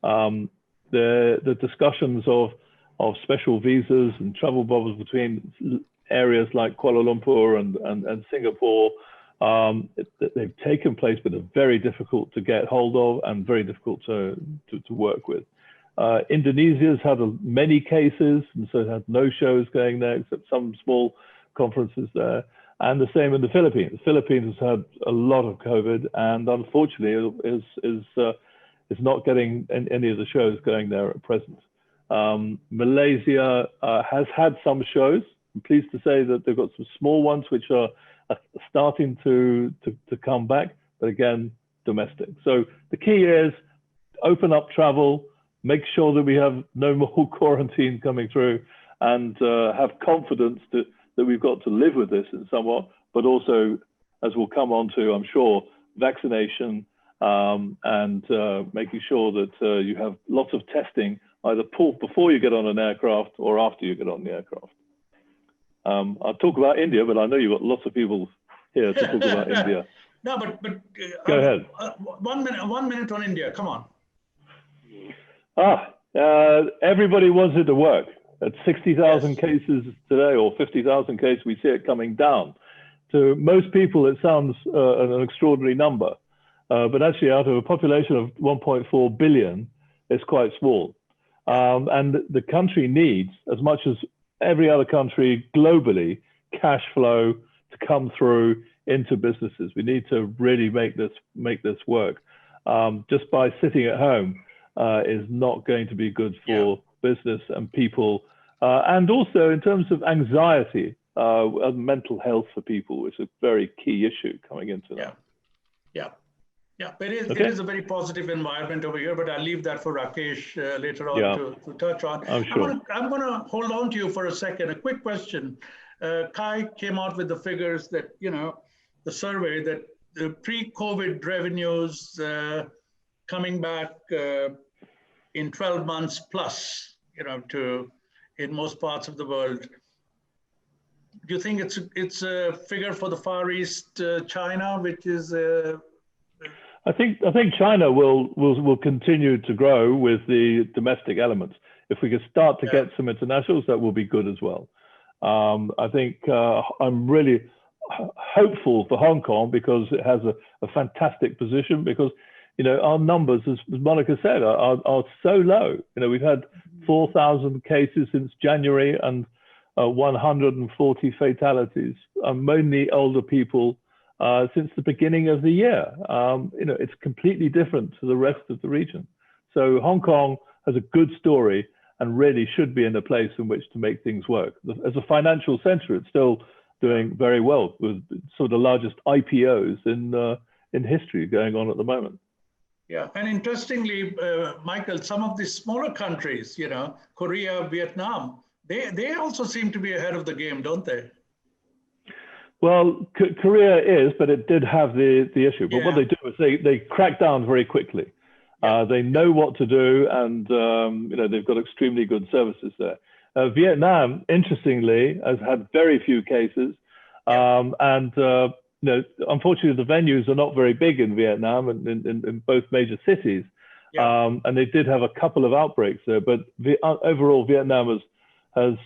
The discussions of special visas and travel bubbles between areas like Kuala Lumpur and Singapore, they've taken place, but are very difficult to get hold of and very difficult to work with. Indonesia's had many cases, and so had no shows going there except some small conferences there. And the same in the Philippines. The Philippines has had a lot of COVID, and unfortunately is not getting any of the shows going there at present. Malaysia has had some shows. I'm pleased to say that they've got some small ones which are starting to come back, but again, domestic. So the key is open up travel, make sure that we have no more quarantine coming through, and have confidence that we've got to live with this in somewhat, but also, as we'll come on to, I'm sure, vaccination and making sure that you have lots of testing either before you get on an aircraft or after you get on the aircraft. I'll talk about India, but I know you've got lots of people here to talk about India. No, but go ahead. 1 minute on India. Come on. Everybody wants it to work. At 60,000 Yes. cases today, or 50,000 cases, we see it coming down. To most people, it sounds an extraordinary number, but actually, out of a population of 1.4 billion, it's quite small. And the country needs, as much as every other country globally, cash flow to come through into businesses. We need to really make this work. Just by sitting at home is not going to be good for business and people, and also in terms of anxiety and mental health for people, which is a very key issue coming into that. Yeah. But it is a very positive environment over here, but I'll leave that for Rakesh later on to touch on. I'm sure. I'm going to hold on to you for a second. A quick question. Kai came out with the figures that, the survey that the pre-COVID revenues coming back in 12 months plus, in most parts of the world. Do you think it's a figure for the Far East, China, which is? I think China will continue to grow with the domestic elements. If we could start to get some internationals, that will be good as well. I think I'm really hopeful for Hong Kong because it has a fantastic position, because our numbers, as Monica said, are so low. We've had 4,000 cases since January and 140 fatalities, mainly older people since the beginning of the year. It's completely different to the rest of the region. So Hong Kong has a good story and really should be in a place in which to make things work. As a financial center, it's still doing very well, with sort of the largest IPOs in history going on at the moment. Yeah, and interestingly, Michael, some of the smaller countries, Korea, Vietnam, they also seem to be ahead of the game, don't they? Well, Korea is, but it did have the issue. But what they do is they crack down very quickly. They know what to do, and they've got extremely good services there. Vietnam, interestingly, has had very few cases, and unfortunately, the venues are not very big in Vietnam and in both major cities. And they did have a couple of outbreaks there, but overall, Vietnam has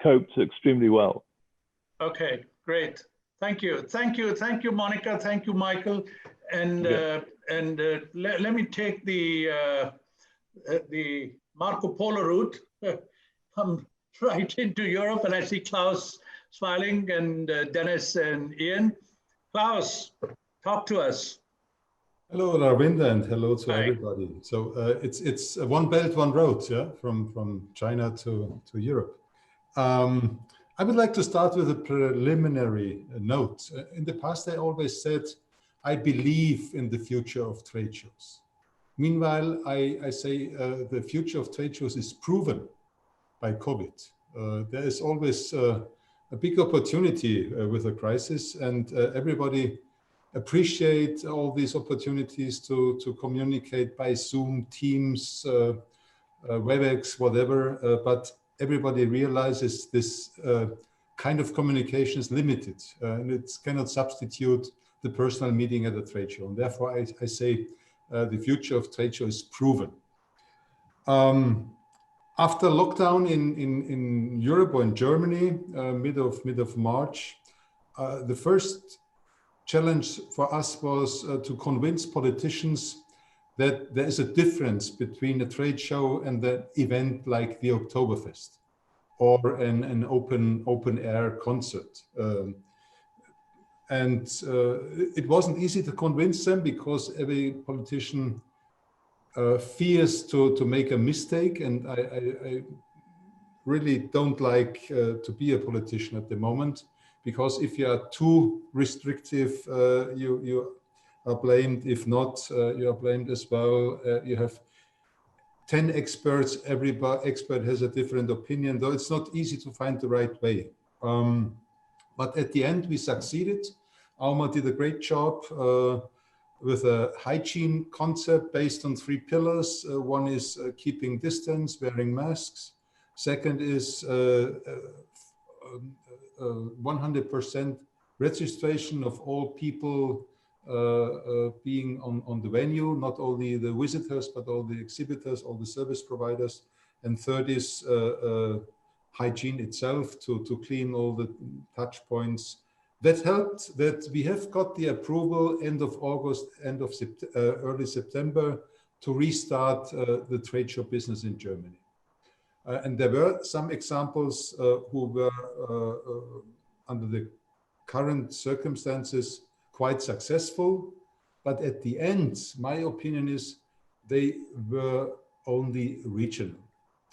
coped extremely well. Okay, great. Thank you, Monica. Thank you, Michael. And let me take the Marco Polo route. Come right into Europe, and I see Klaus smiling, and Dennis and Ian. Klaus, talk to us. Hello, Ravinder, and hello to everybody. So it's one belt, one road, from China to Europe. I would like to start with a preliminary note. In the past, I always said, I believe in the future of trade shows. Meanwhile, I say the future of trade shows is proven by COVID. There is always a big opportunity with a crisis, and everybody appreciate all these opportunities to communicate by Zoom, Teams, WebEx, whatever, but everybody realizes this kind of communication is limited, and it cannot substitute the personal meeting at a trade show. And therefore, I say the future of trade show is proven. After lockdown in Europe or in Germany, mid of March, the first challenge for us was to convince politicians that there is a difference between a trade show and an event like the Oktoberfest or an open air concert. And it wasn't easy to convince them, because every politician fears to make a mistake, and I really don't like to be a politician at the moment, because if you are too restrictive, you are blamed. If not, you are blamed as well. You have 10 experts, every expert has a different opinion, though it's not easy to find the right way. But at the end, we succeeded. Alma did a great job. with a hygiene concept based on 3 pillars. One is keeping distance, wearing masks. Second is 100% registration of all people being on the venue, not only the visitors, but all the exhibitors, all the service providers. And third is hygiene itself, to clean all the touch points. That helped that we have got the approval end of August, early September to restart the trade show business in Germany. And there were some examples who were under the current circumstances quite successful, but at the end, my opinion is they were only regional.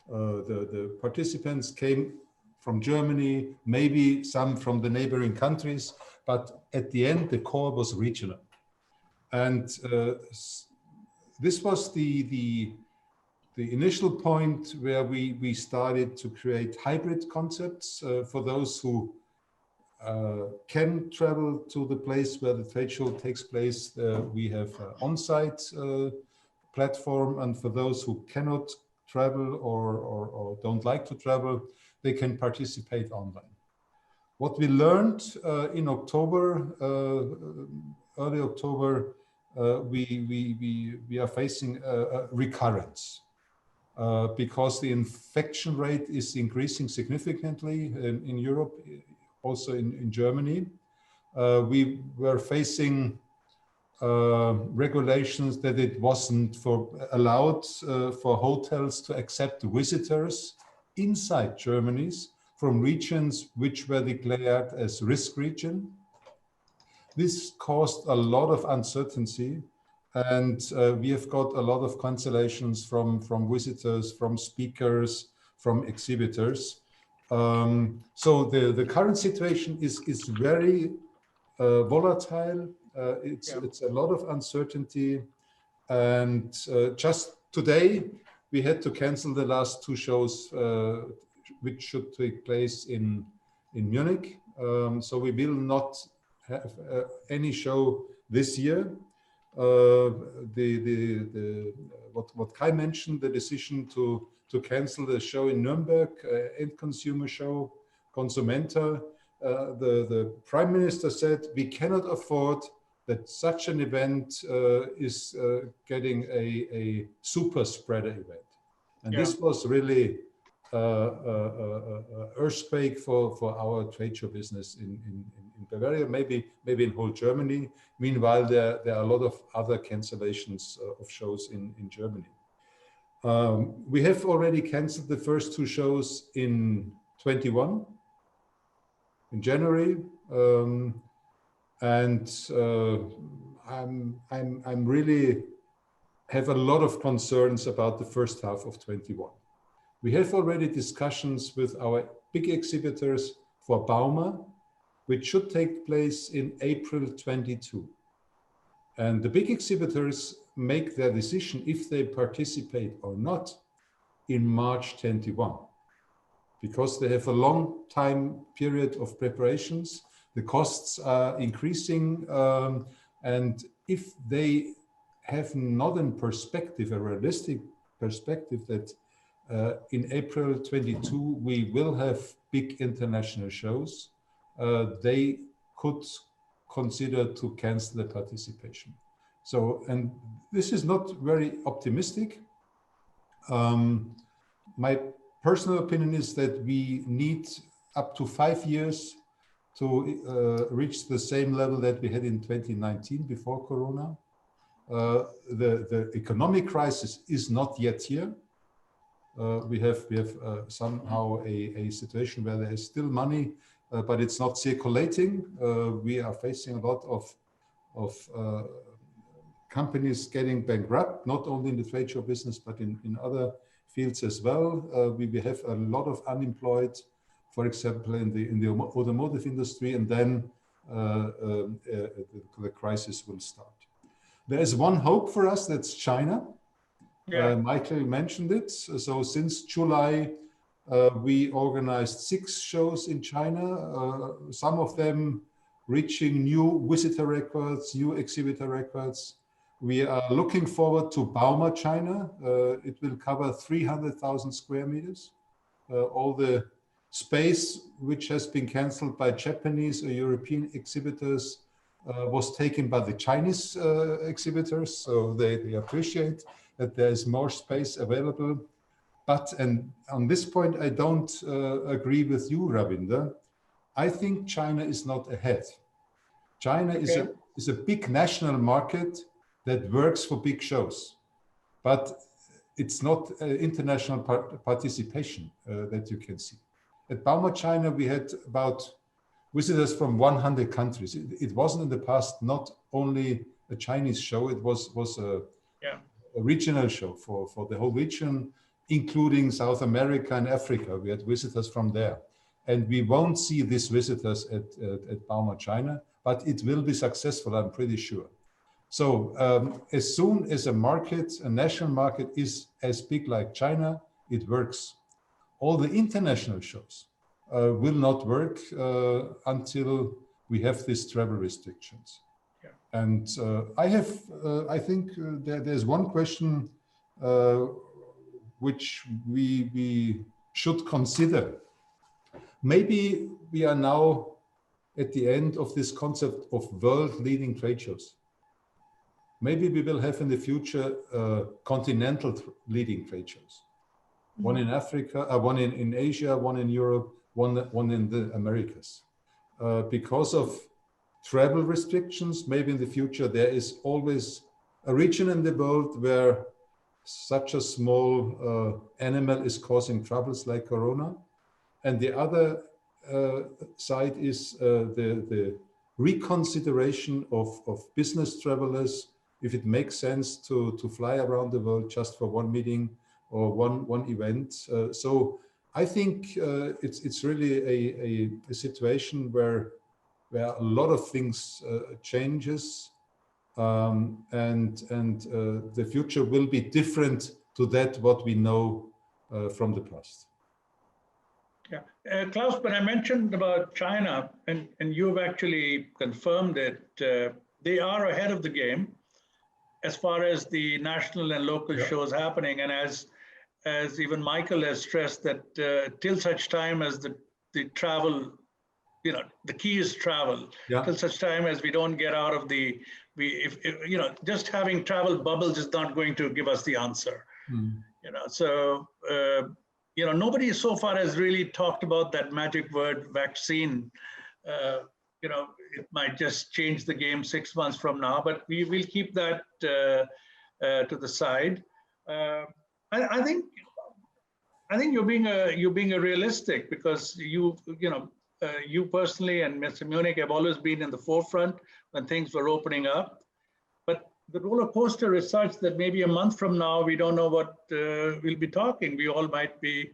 The participants came from Germany, maybe some from the neighboring countries, but at the end, the core was regional. And this was the initial point where we started to create hybrid concepts for those who can travel to the place where the trade show takes place. We have an on-site platform, and for those who cannot travel or don't like to travel, they can participate online. What we learned in October, early October, we are facing a recurrence because the infection rate is increasing significantly in Europe, also in Germany. We were facing regulations that it wasn't allowed for hotels to accept visitors inside Germany from regions which were declared as risk region. This caused a lot of uncertainty, and we have got a lot of cancellations from visitors, from speakers, from exhibitors. So the current situation is very volatile. It's a lot of uncertainty, and just today we had to cancel the last 2 shows which should take place in Munich. So we will not have any show this year. What Kai mentioned, the decision to cancel the show in Nuremberg, end consumer show, Consumenta. The Prime Minister said we cannot afford that such an event is getting a super spreader event. And this was really earthquake for our trade show business in Bavaria, maybe in whole Germany. Meanwhile, there are a lot of other cancellations of shows in Germany. We have already canceled the first 2 shows in 21, in January, and I'm really have a lot of concerns about the first half of 21. We have already discussions with our big exhibitors for Bauma, which should take place in April 22. And the big exhibitors make their decision if they participate or not in March 21, because they have a long time period of preparations. The costs are increasing, and if they have not in perspective, a realistic perspective that in April 22 we will have big international shows, they could consider to cancel the participation. So, and this is not very optimistic. My personal opinion is that we need up to 5 years to reach the same level that we had in 2019 before Corona. The economic crisis is not yet here. We have somehow a situation where there is still money, but it's not circulating. We are facing a lot of companies getting bankrupt, not only in the trade show business, but in other fields as well. We have a lot of unemployed, for example, in the automotive industry, and then the crisis will start. There is one hope for us, that's China. Michael mentioned it. So since July, we organized 6 shows in China. Some of them reaching new visitor records, new exhibitor records. We are looking forward to Bauma, China. It will cover 300,000 square meters. All the space which has been canceled by Japanese or European exhibitors was taken by the Chinese exhibitors. So they appreciate that there is more space available. But, and on this point, I don't agree with you, Ravinder. I think China is not ahead. China is a big national market that works for big shows, but it's not international participation that you can see. At Bauma, China, we had about visitors from 100 countries. It wasn't in the past not only a Chinese show, it was a regional show for the whole region, including South America and Africa. We had visitors from there. And we won't see these visitors at Bauma, China, but it will be successful, I'm pretty sure. So as soon as a market, a national market is as big like China, it works. All the international shows will not work until we have these travel restrictions. Yeah. And I think there's one question which we should consider. Maybe we are now at the end of this concept of world-leading trade shows. Maybe we will have in the future continental leading trade shows. One in Africa, one in Asia, one in Europe, one in the Americas. Because of travel restrictions, maybe in the future there is always a region in the world where such a small animal is causing troubles like Corona. And the other side is the reconsideration of business travelers, if it makes sense to fly around the world just for one meeting or one event. So I think it's really a situation where a lot of things changes, and the future will be different to that what we know from the past. Yeah, Klaus, when I mentioned about China, and you've actually confirmed it, they are ahead of the game as far as the national and local shows happening. And as even Michael has stressed that till such time as the travel, the key is travel, till such time as we don't get out of just having travel bubbles is not going to give us the answer. So, nobody so far has really talked about that magic word vaccine. It might just change the game 6 months from now, but we will keep that to the side. I think you're being a realistic, because you personally and Mr. Munich have always been in the forefront when things were opening up. But the roller coaster is such that maybe a month from now we don't know what we'll be talking. We all might be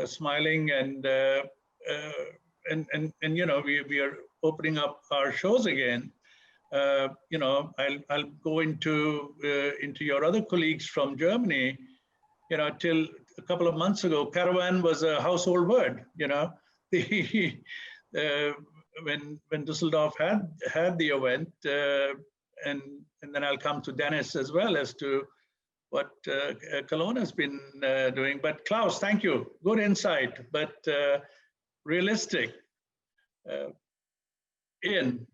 smiling and we are opening up our shows again. I'll go into your other colleagues from Germany. Till a couple of months ago, caravan was a household word. When Düsseldorf had the event, and then I'll come to Dennis as well as to what Cologne has been doing. But Klaus, thank you. Good insight, but realistic. Ian.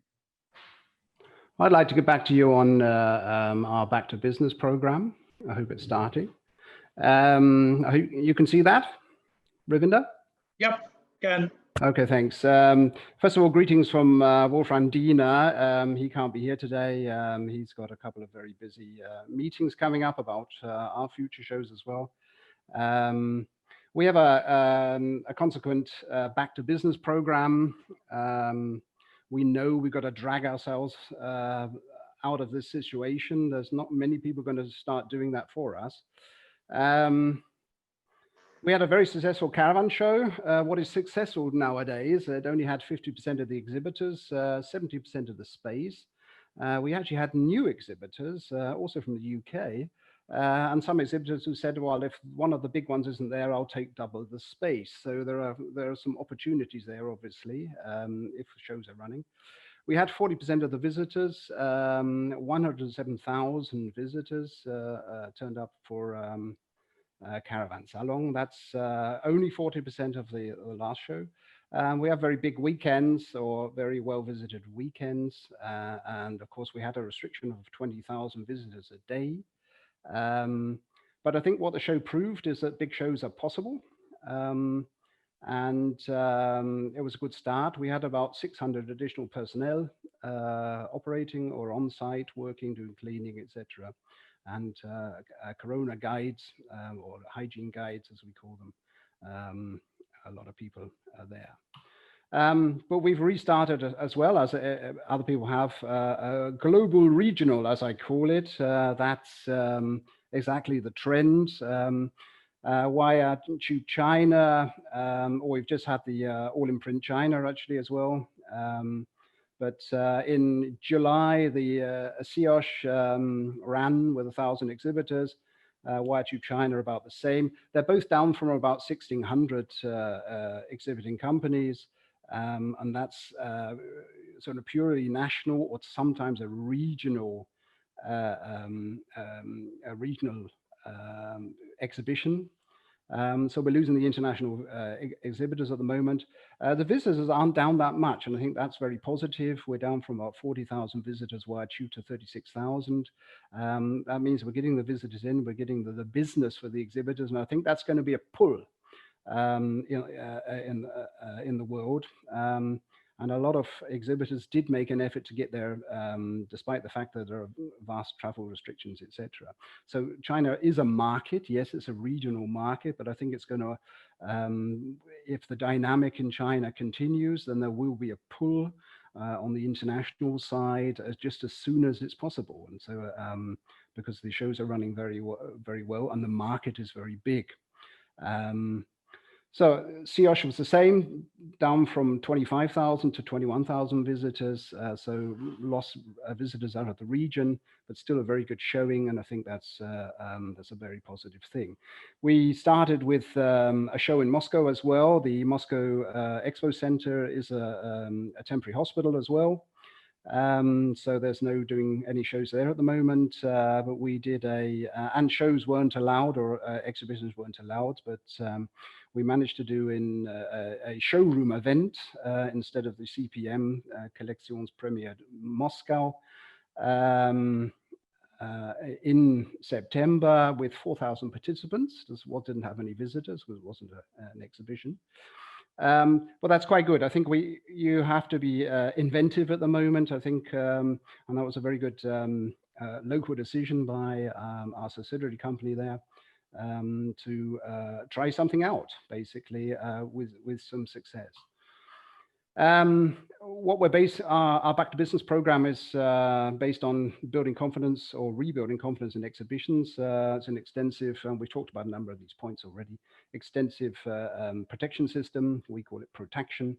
I'd like to get back to you on our Back to Business program. I hope it's starting. I hope you can see that, Ravinder? Yep, can. Okay, thanks. First of all, greetings from Wolfram Diener. He can't be here today. He's got a couple of very busy meetings coming up about our future shows as well. We have a consequent Back to Business program. We know we've got to drag ourselves out of this situation. There's not many people going to start doing that for us. We had a very successful caravan show. What is successful nowadays, it only had 50% of the exhibitors, 70% of the space. We actually had new exhibitors, also from the UK, and some exhibitors who said, well, if one of the big ones isn't there, I'll take double the space. So there are some opportunities there, obviously, if shows are running. We had 40% of the visitors, 107,000 visitors turned up for Caravan Salon. That's only 40% of the last show. We have very big weekends or very well visited weekends. And of course, we had a restriction of 20,000 visitors a day. But I think what the show proved is that big shows are possible. And it was a good start. We had about 600 additional personnel operating or on site, working, doing cleaning, etc. And Corona guides or hygiene guides, as we call them. A lot of people are there. But we've restarted as well as other people have a global regional, as I call it. That's exactly the trend. Why to China? Or we've just had the All in Print China actually as well. But in July, the CIOSH ran with 1,000 exhibitors. Why to China about the same. They're both down from about 1,600 exhibiting companies. And that's sort of purely national or sometimes a regional exhibition. So we're losing the international exhibitors at the moment. The visitors aren't down that much, and I think that's very positive. We're down from about 40,000 visitors via Tube to 36,000. That means we're getting the visitors in, we're getting the business for the exhibitors, and I think that's going to be a pull in the world. And a lot of exhibitors did make an effort to get there, despite the fact that there are vast travel restrictions, etc. So China is a market. Yes, it's a regional market, but I think it's going to, if the dynamic in China continues, then there will be a pull on the international side just as soon as it's possible. And so, because the shows are running very well, and the market is very big. So CIOSH was the same, down from 25,000 to 21,000 visitors. So lost visitors out of the region, but still a very good showing. And I think that's a very positive thing. We started with a show in Moscow as well. The Moscow Expo Center is a temporary hospital as well. So there's no doing any shows there at the moment, but we did and shows weren't allowed or exhibitions weren't allowed, but we managed to do in a showroom event instead of the CPM, Collections Premier Moscow, in September with 4,000 participants. This didn't have any visitors because it wasn't an exhibition. But that's quite good. I think you have to be inventive at the moment. I think, and that was a very good local decision by our subsidiary company there to try something out, basically, with some success. What our Back to Business program is based on building confidence or rebuilding confidence in exhibitions. It's an extensive, and we've talked about a number of these points already, extensive protection system. We call it protection,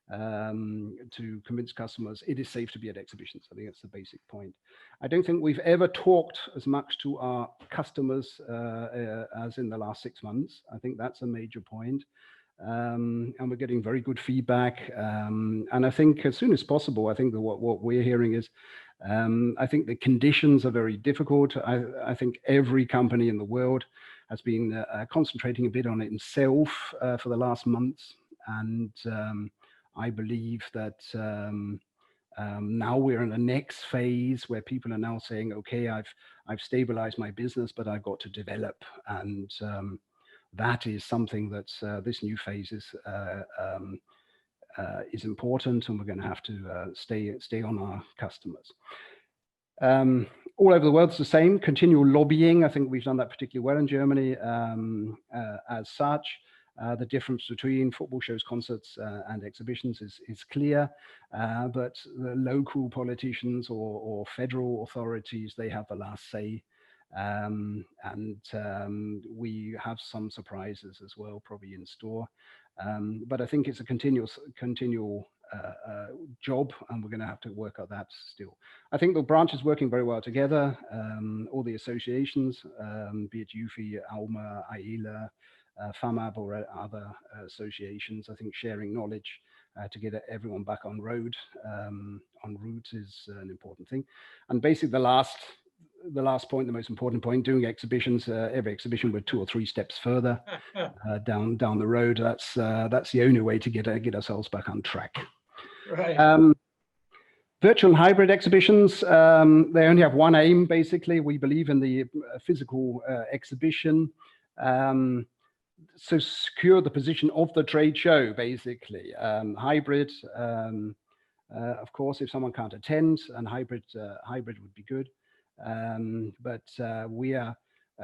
to convince customers it is safe to be at exhibitions. I think that's the basic point. I don't think we've ever talked as much to our customers as in the last 6 months. I think that's a major point. And we're getting very good feedback. And I think as soon as possible, I think that what we're hearing is, I think the conditions are very difficult. I think every company in the world has been concentrating a bit on itself for the last months. And I believe that now we're in the next phase where people are now saying, okay, I've stabilized my business, but I've got to develop. And that is something that this new phase is important, and we're going to have to stay on our customers. All over the world, it's the same. Continual lobbying. I think we've done that particularly well in Germany. As such, the difference between football shows, concerts, and exhibitions is clear. But the local politicians or federal authorities, they have the last say. And we have some surprises as well, probably in store. But I think it's a continual job, and we're going to have to work on that still. I think the branch is working very well together. All the associations, be it UFI, ALMA, IELA, FAMAB, or other associations, I think sharing knowledge to get everyone back on route is an important thing. And basically the last point, the most important point, doing exhibitions, every exhibition we're 2 or 3 steps further down the road. That's the only way to get ourselves back on track. Right. Virtual and hybrid exhibitions, they only have one aim, basically. We believe in the physical exhibition. So secure the position of the trade show, basically. Hybrid, of course, if someone can't attend, and hybrid would be good. But we are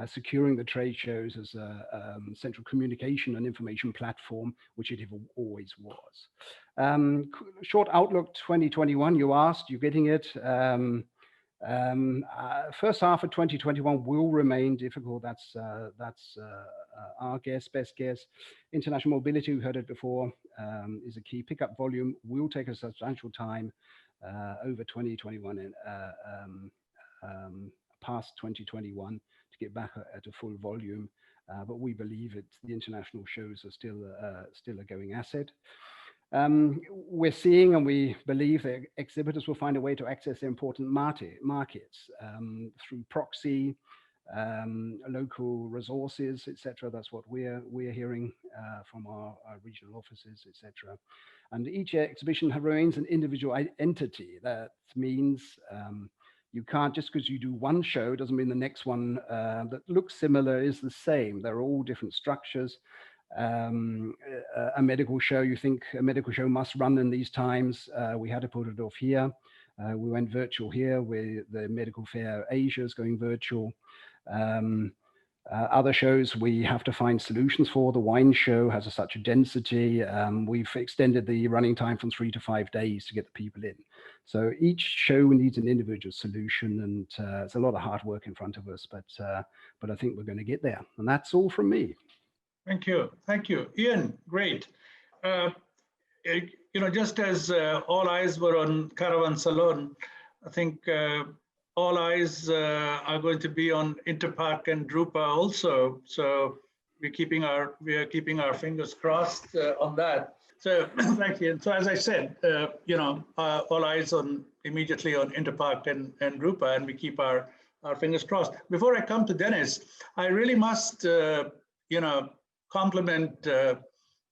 securing the trade shows as a central communication and information platform, which it always was. Short outlook 2021, you asked, you're getting it. First half of 2021 will remain difficult. That's our best guess. International mobility, we heard it before, is a key. Pickup volume will take a substantial time over 2021 and past 2021 to get back at a full volume. But we believe the international shows are still a going asset. We're seeing and we believe that exhibitors will find a way to access their important markets through proxy, local resources, etc. That's what we're hearing from our regional offices, etc. And each exhibition remains an individual entity. That means you can't, just because you do one show doesn't mean the next one that looks similar is the same. They're all different structures. A medical show, you think a medical show must run in these times. We had to put it off here. We went virtual here with the medical fair Asia is going virtual. Other shows we have to find solutions for. The wine show has such a density. We've extended the running time from 3 to 5 days to get the people in. So each show needs an individual solution, and it's a lot of hard work in front of us, but I think we're going to get there. And that's all from me. Thank you. Thank you. Ian, great. Just as all eyes were on Caravan Salon, I think all eyes are going to be on Interpark and Drupa also. So we are keeping our fingers crossed on that. So thank you. And so as I said, all eyes immediately on Interpark and Drupa, and we keep our fingers crossed. Before I come to Dennis, I really must compliment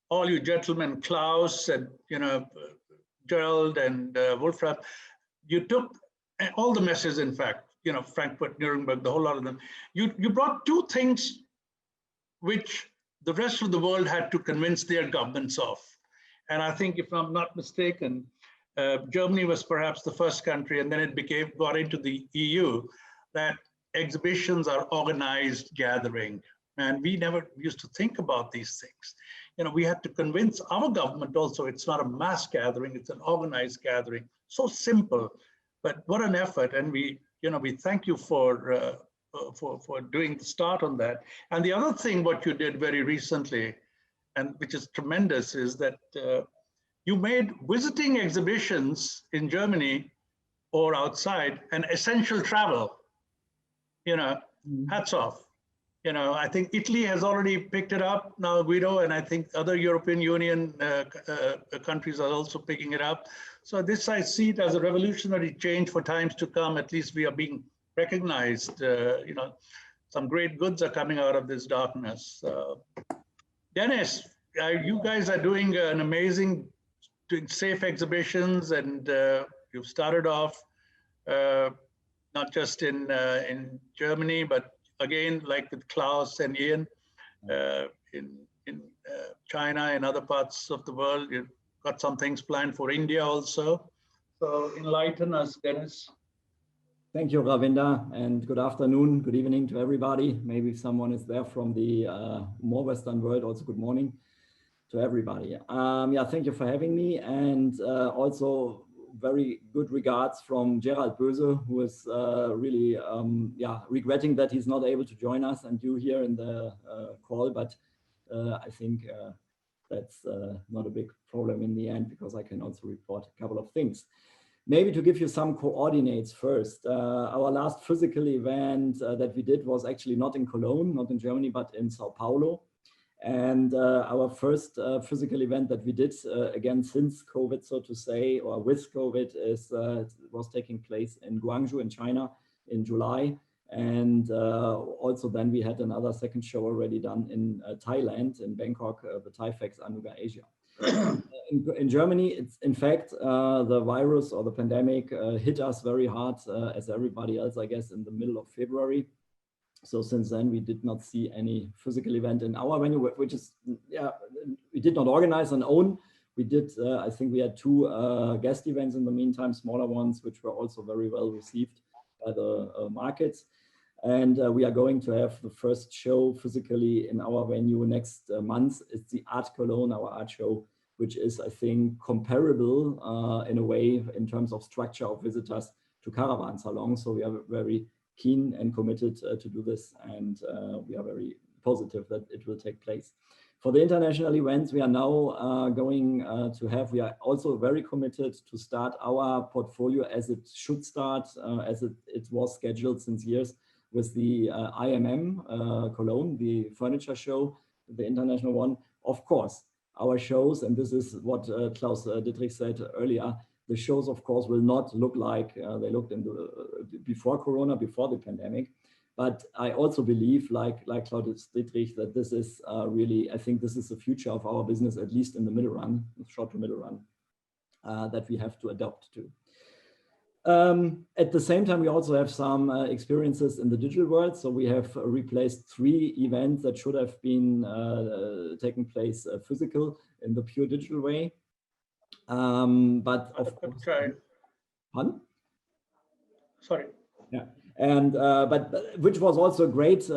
all you gentlemen, Klaus and Gerald and Wolfram. You took all the messes, in fact, Frankfurt, Nuremberg, the whole lot of them. You brought 2 things which the rest of the world had to convince their governments of. And I think, if I'm not mistaken, Germany was perhaps the first country, and then it got into the EU, that exhibitions are organized gathering. And we never used to think about these things. We had to convince our government also it's not a mass gathering, it's an organized gathering. So simple, but what an effort. And we thank you for doing the start on that. And the other thing, what you did very recently, and which is tremendous, is that you made visiting exhibitions in Germany or outside an essential travel. Hats off. I think Italy has already picked it up now, Guido, and I think other European Union countries are also picking it up. So this, I see it as a revolutionary change for times to come. At least we are being recognized. Some great goods are coming out of this darkness. Dennis, you guys are doing an amazing, doing safe exhibitions, and you've started off not just in Germany, but again, like with Klaus and Ian, in China and other parts of the world. You've got some things planned for India also. So enlighten us, Dennis. Thank you, Ravinder, and good afternoon, good evening to everybody. Maybe someone is there from the more Western world, also good morning to everybody. Thank you for having me, and also very good regards from Gerald Böse, who is really regretting that he's not able to join us and you here in the call, but I think that's not a big problem in the end, because I can also report a couple of things. Maybe to give you some coordinates first, our last physical event that we did was actually not in Cologne, not in Germany, but in Sao Paulo. And our first physical event that we did, again, since COVID, so to say, or with COVID, was taking place in Guangzhou in China in July. And also then we had another second show already done in Thailand, in Bangkok, the ThaiFex Anuga Asia. In Germany, it's in fact, the virus or the pandemic hit us very hard, as everybody else, I guess, in the middle of February. So since then, we did not see any physical event in our venue, which is, yeah, we did not organize and own. We did, I think we had 2 guest events in the meantime, smaller ones, which were also very well received by the markets. And we are going to have the first show physically in our venue next month. It's the Art Cologne, our art show, which is, I think, comparable in a way in terms of structure of visitors to Caravan Salon. So we are very keen and committed to do this, and we are very positive that it will take place. For the international events, we are now going to have, we are also very committed to start our portfolio as it should start, as it was scheduled since years, with the IMM Cologne, the furniture show, the international one. Of course, our shows, and this is what Klaus Dittrich said earlier, the shows, of course, will not look like they looked in before Corona, before the pandemic. But I also believe, like Klaus Dittrich, that this is really, I think this is the future of our business, at least in the middle run, short to middle run, that we have to adopt to. At the same time, we also have some experiences in the digital world. So we have replaced 3 events that should have been taking place physical in the pure digital way. But of course, pardon? Sorry. Yeah, and but which was also a great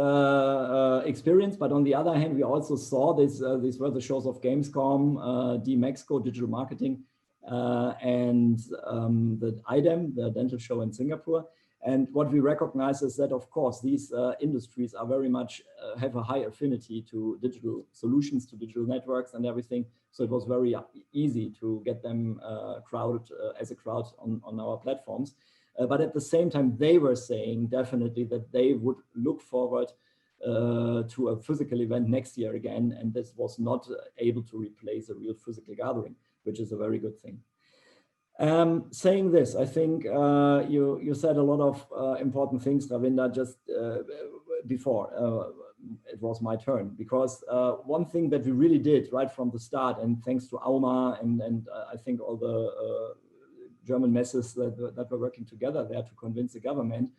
experience. But on the other hand, we also saw this. These were the shows of Gamescom, D-Mexico, digital marketing, and the IDEM, the dental show in Singapore. And what we recognize is that, of course, these industries are very much have a high affinity to digital solutions, to digital networks and everything. So it was very easy to get them crowded as a crowd on our platforms. But at the same time, they were saying definitely that they would look forward to a physical event next year again. And this was not able to replace a real physical gathering, which is a very good thing. Saying this, I think you said a lot of important things, Ravinder, just before it was my turn, because one thing that we really did right from the start, and thanks to Auma and I think all the German messes that were working together there to convince the government,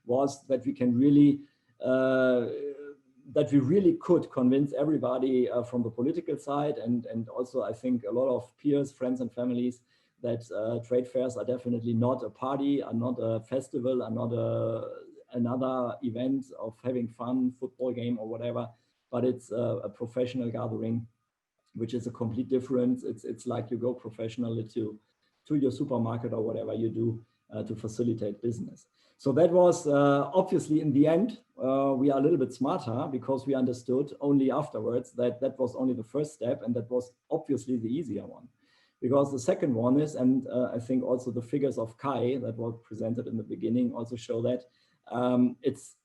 was that we can really that we really could convince everybody from the political side, and also I think a lot of peers, friends and families, that trade fairs are definitely not a party, are not a festival, are not another event of having fun, football game or whatever, but it's a professional gathering, which is a complete difference. It's like you go professionally to your supermarket or whatever you do to facilitate business. So that was obviously in the end, we are a little bit smarter because we understood only afterwards that that was only the first step, and that was obviously the easier one. Because the second one is, and I think also the figures of Kai that were presented in the beginning also show that it's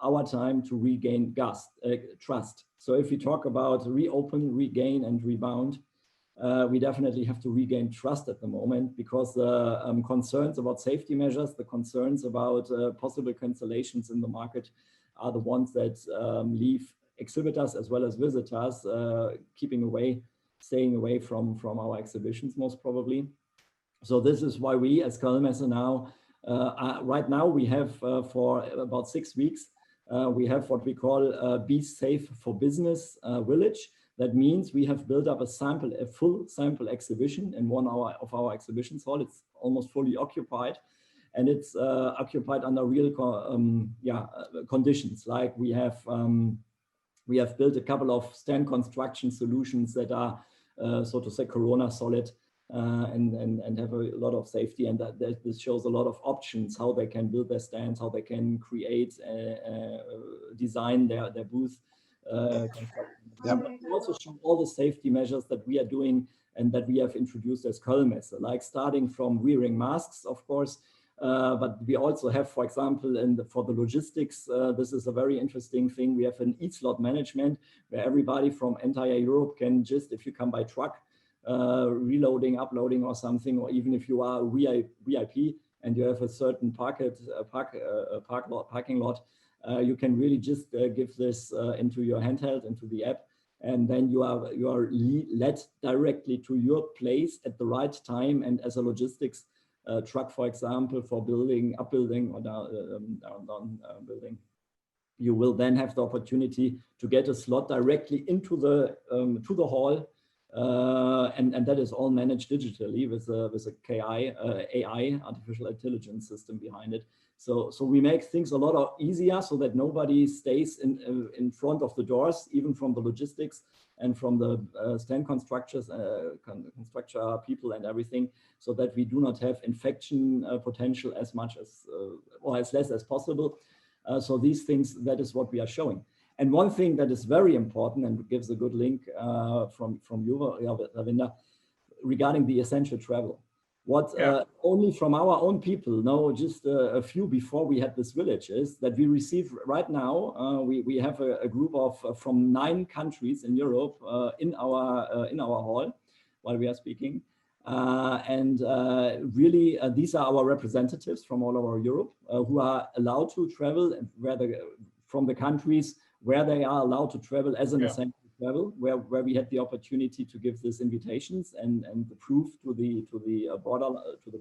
our time to regain trust. So if we talk about reopen, regain, and rebound, we definitely have to regain trust at the moment, because the concerns about safety measures, the concerns about possible cancellations in the market are the ones that leave exhibitors as well as visitors staying away from our exhibitions most probably. So this is why we as Kölnmesse now, right now we have for about 6 weeks, we have what we call Be Safe for Business Village. That means we have built up a full sample exhibition in one of our exhibition hall. It's almost fully occupied, and it's occupied under real conditions. Like we have built a couple of stand construction solutions that are, so to say, Corona solid and have a lot of safety. And this shows a lot of options, how they can build their stands, how they can create, design their booth. Also show all the safety measures that we are doing and that we have introduced as Kölnmesse, like starting from wearing masks, of course, But we also have, for example, for the logistics, this is a very interesting thing. We have an e-slot management where everybody from entire Europe can just, if you come by truck, reloading, uploading or something, or even if you are a VIP and you have a certain parking lot, you can really just give this into your handheld, into the app, and then you are led directly to your place at the right time. And as a logistics truck, for example, for upbuilding or down building, you will then have the opportunity to get a slot directly into the hall, and that is all managed digitally with a AI, artificial intelligence system behind it. So we make things a lot easier so that nobody stays in front of the doors, even from the logistics and from the stand constructor people and everything, so that we do not have infection potential as much as, or as less as possible. So these things, that is what we are showing. And one thing that is very important and gives a good link from you, Ravinder, regarding the essential travel. What only from our own people know, just a few before we had this village, is that we receive right now, we have a group of from 9 countries in Europe in our hall while we are speaking. Really, these are our representatives from all over Europe who are allowed to travel from the countries where they are allowed to travel as an essential travel, where we had the opportunity to give these invitations and the proof to the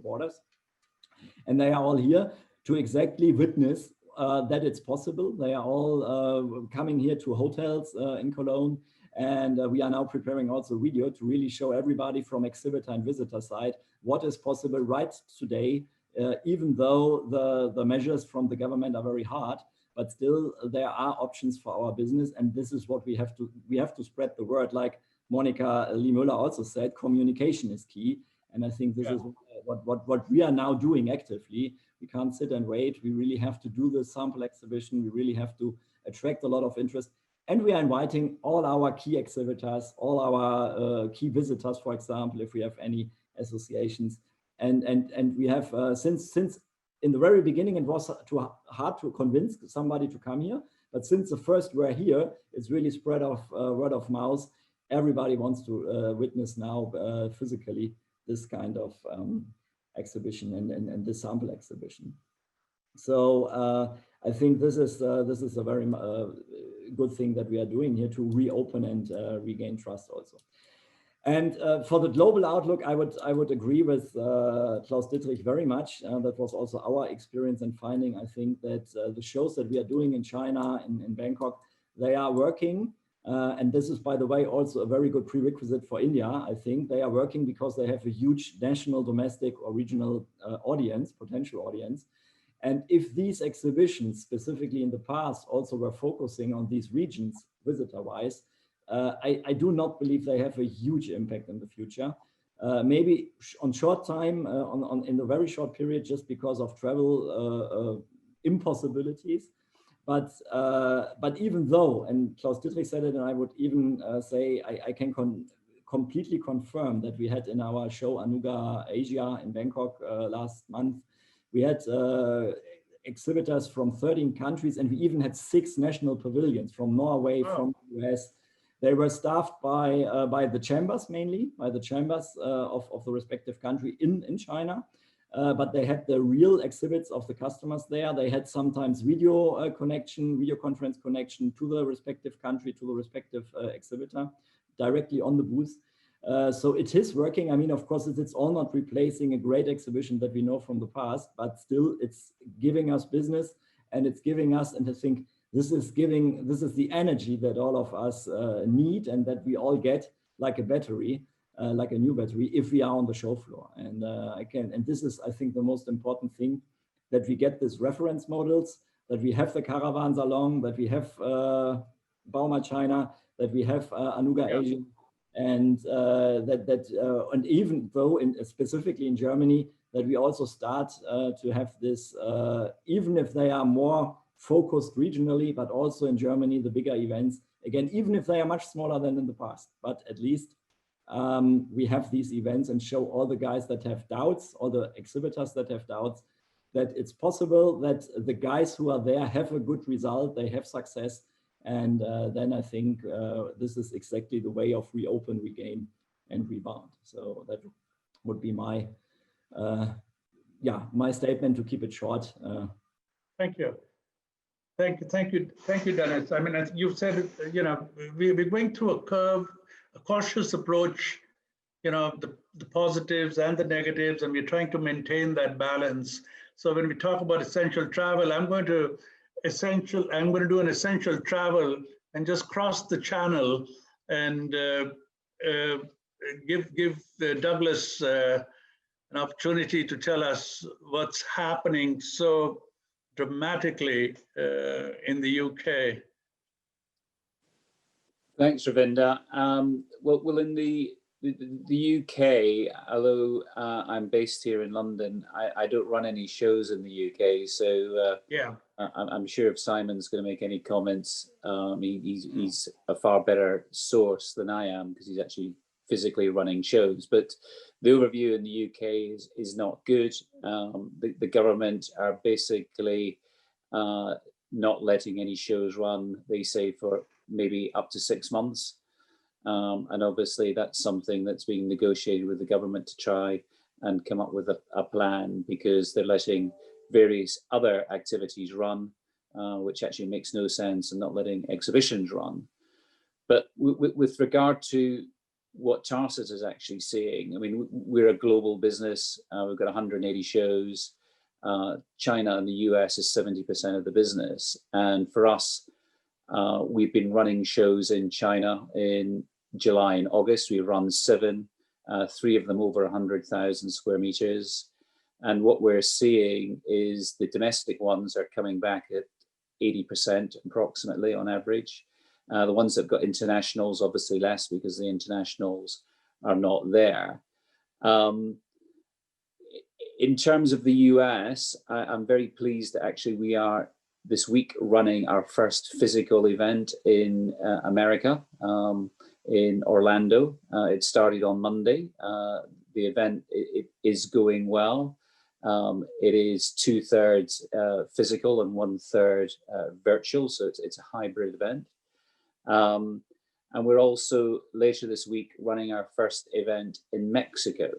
borders, and they are all here to exactly witness that it's possible. They are all coming here to hotels in Cologne, and we are now preparing also a video to really show everybody from exhibitor and visitor side what is possible right today, even though the measures from the government are very hard. But still, there are options for our business, and this is what we have to spread the word. Like Monica Lee-Müller also said, communication is key, and I think this is what we are now doing actively. We can't sit and wait. We really have to do the sample exhibition. We really have to attract a lot of interest, and we are inviting all our key exhibitors, all our key visitors, for example, if we have any associations, and we have since. In the very beginning, it was too hard to convince somebody to come here. But since the first we're here, it's really spread of word of mouth. Everybody wants to witness now physically this kind of exhibition and this sample exhibition. So I think this is a very good thing that we are doing here to reopen and regain trust also. And for the global outlook, I would agree with Klaus Dittrich very much. That was also our experience and finding. I think that the shows that we are doing in China, in Bangkok, they are working. And this is, by the way, also a very good prerequisite for India. I think they are working because they have a huge national, domestic or regional audience, potential audience. And if these exhibitions, specifically in the past, also were focusing on these regions visitor-wise, I do not believe they have a huge impact in the future. Maybe on short time, in the very short period, just because of travel impossibilities. But even though, and Klaus Dittrich said it, and I would even say I can completely confirm that we had in our show Anuga Asia in Bangkok last month, we had exhibitors from 13 countries, and we even had 6 national pavilions from Norway, from the US. They were staffed by the chambers, mainly by the chambers of the respective country in China. But they had the real exhibits of the customers there. They had sometimes video conference connection to the respective country, to the respective exhibitor directly on the booth. So it is working. I mean, of course, it's all not replacing a great exhibition that we know from the past, but still it's giving us business, and it's giving us, and I think this is the energy that all of us need, and that we all get like a battery. Like a new battery, if we are on the show floor. And and this is, I think, the most important thing, that we get these reference models, that we have the Caravan Salon, that we have Bauma China, that we have Anuga Asia, and and even though specifically in Germany, that we also start to have this, even if they are more focused regionally, but also in Germany, the bigger events, again, even if they are much smaller than in the past, but at least we have these events and show all the guys that have doubts, all the exhibitors that have doubts, that it's possible that the guys who are there have a good result, they have success. And then I think this is exactly the way of reopen, regain, and rebound. So that would be my, my statement, to keep it short. Thank you. Thank you, Dennis. I mean, as you've said, you know, we're going through a curve, a cautious approach, you know, the positives and the negatives, and we're trying to maintain that balance. So when we talk about essential travel, I'm going to do an essential travel and just cross the channel and give Douglas an opportunity to tell us what's happening so dramatically in the UK. Thanks, Ravinder. Well, in the UK, although I'm based here in London, I don't run any shows in the UK. So yeah, I'm sure if Simon's going to make any comments, he's a far better source than I am, because he's actually physically running shows. But the overview in the UK is not good. The government are basically not letting any shows run, they say, for maybe up to 6 months. And obviously that's something that's being negotiated with the government to try and come up with a plan, because they're letting various other activities run, which actually makes no sense, and not letting exhibitions run. But with regard to what Tarsus is actually seeing, I mean, we're a global business. We've got 180 shows. China and the US is 70% of the business. And for us, we've been running shows in China in July and August. We run 7, 3 of them over 100,000 square meters. And what we're seeing is the domestic ones are coming back at 80% approximately on average. The ones that have got internationals, obviously less, because the internationals are not there. In terms of the US, I'm very pleased that actually we are this week running our first physical event in America, in Orlando. It started on Monday. The event it is going well. It is 2/3 physical and 1/3 virtual, so it's a hybrid event. And we're also later this week running our first event in Mexico.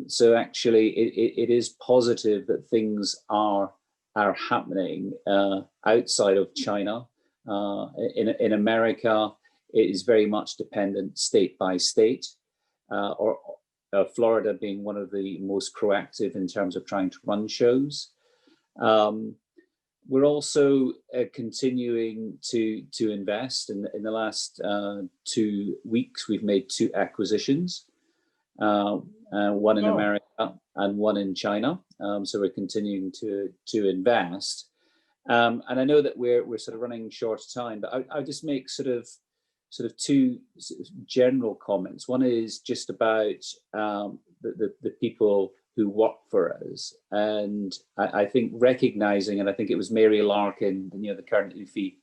So actually it is positive that things are happening outside of China. In America, it is very much dependent state by state, or Florida being one of the most proactive in terms of trying to run shows. We're also continuing to invest. In the last 2 weeks, we've made 2 acquisitions, one in America and one in China. So we're continuing to invest. And I know that we're sort of running short of time, but I'll just make sort of 2 general comments. One is just about the people who work for us, and I think recognizing, and I think it was Mary Larkin, the current UFI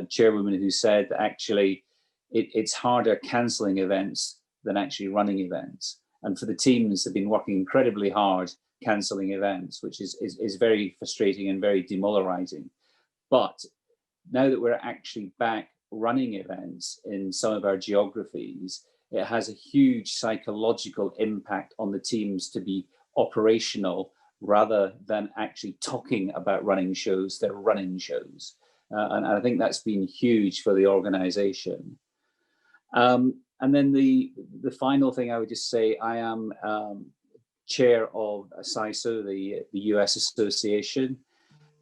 chairwoman, who said that actually it's harder cancelling events than actually running events. And for the teams, they've been working incredibly hard cancelling events, which is very frustrating and very demoralizing. But now that we're actually back running events in some of our geographies, it has a huge psychological impact on the teams to be operational rather than actually talking about running shows. They're running shows. And I think that's been huge for the organization. And then the final thing I would just say, I am chair of CISO, the US Association.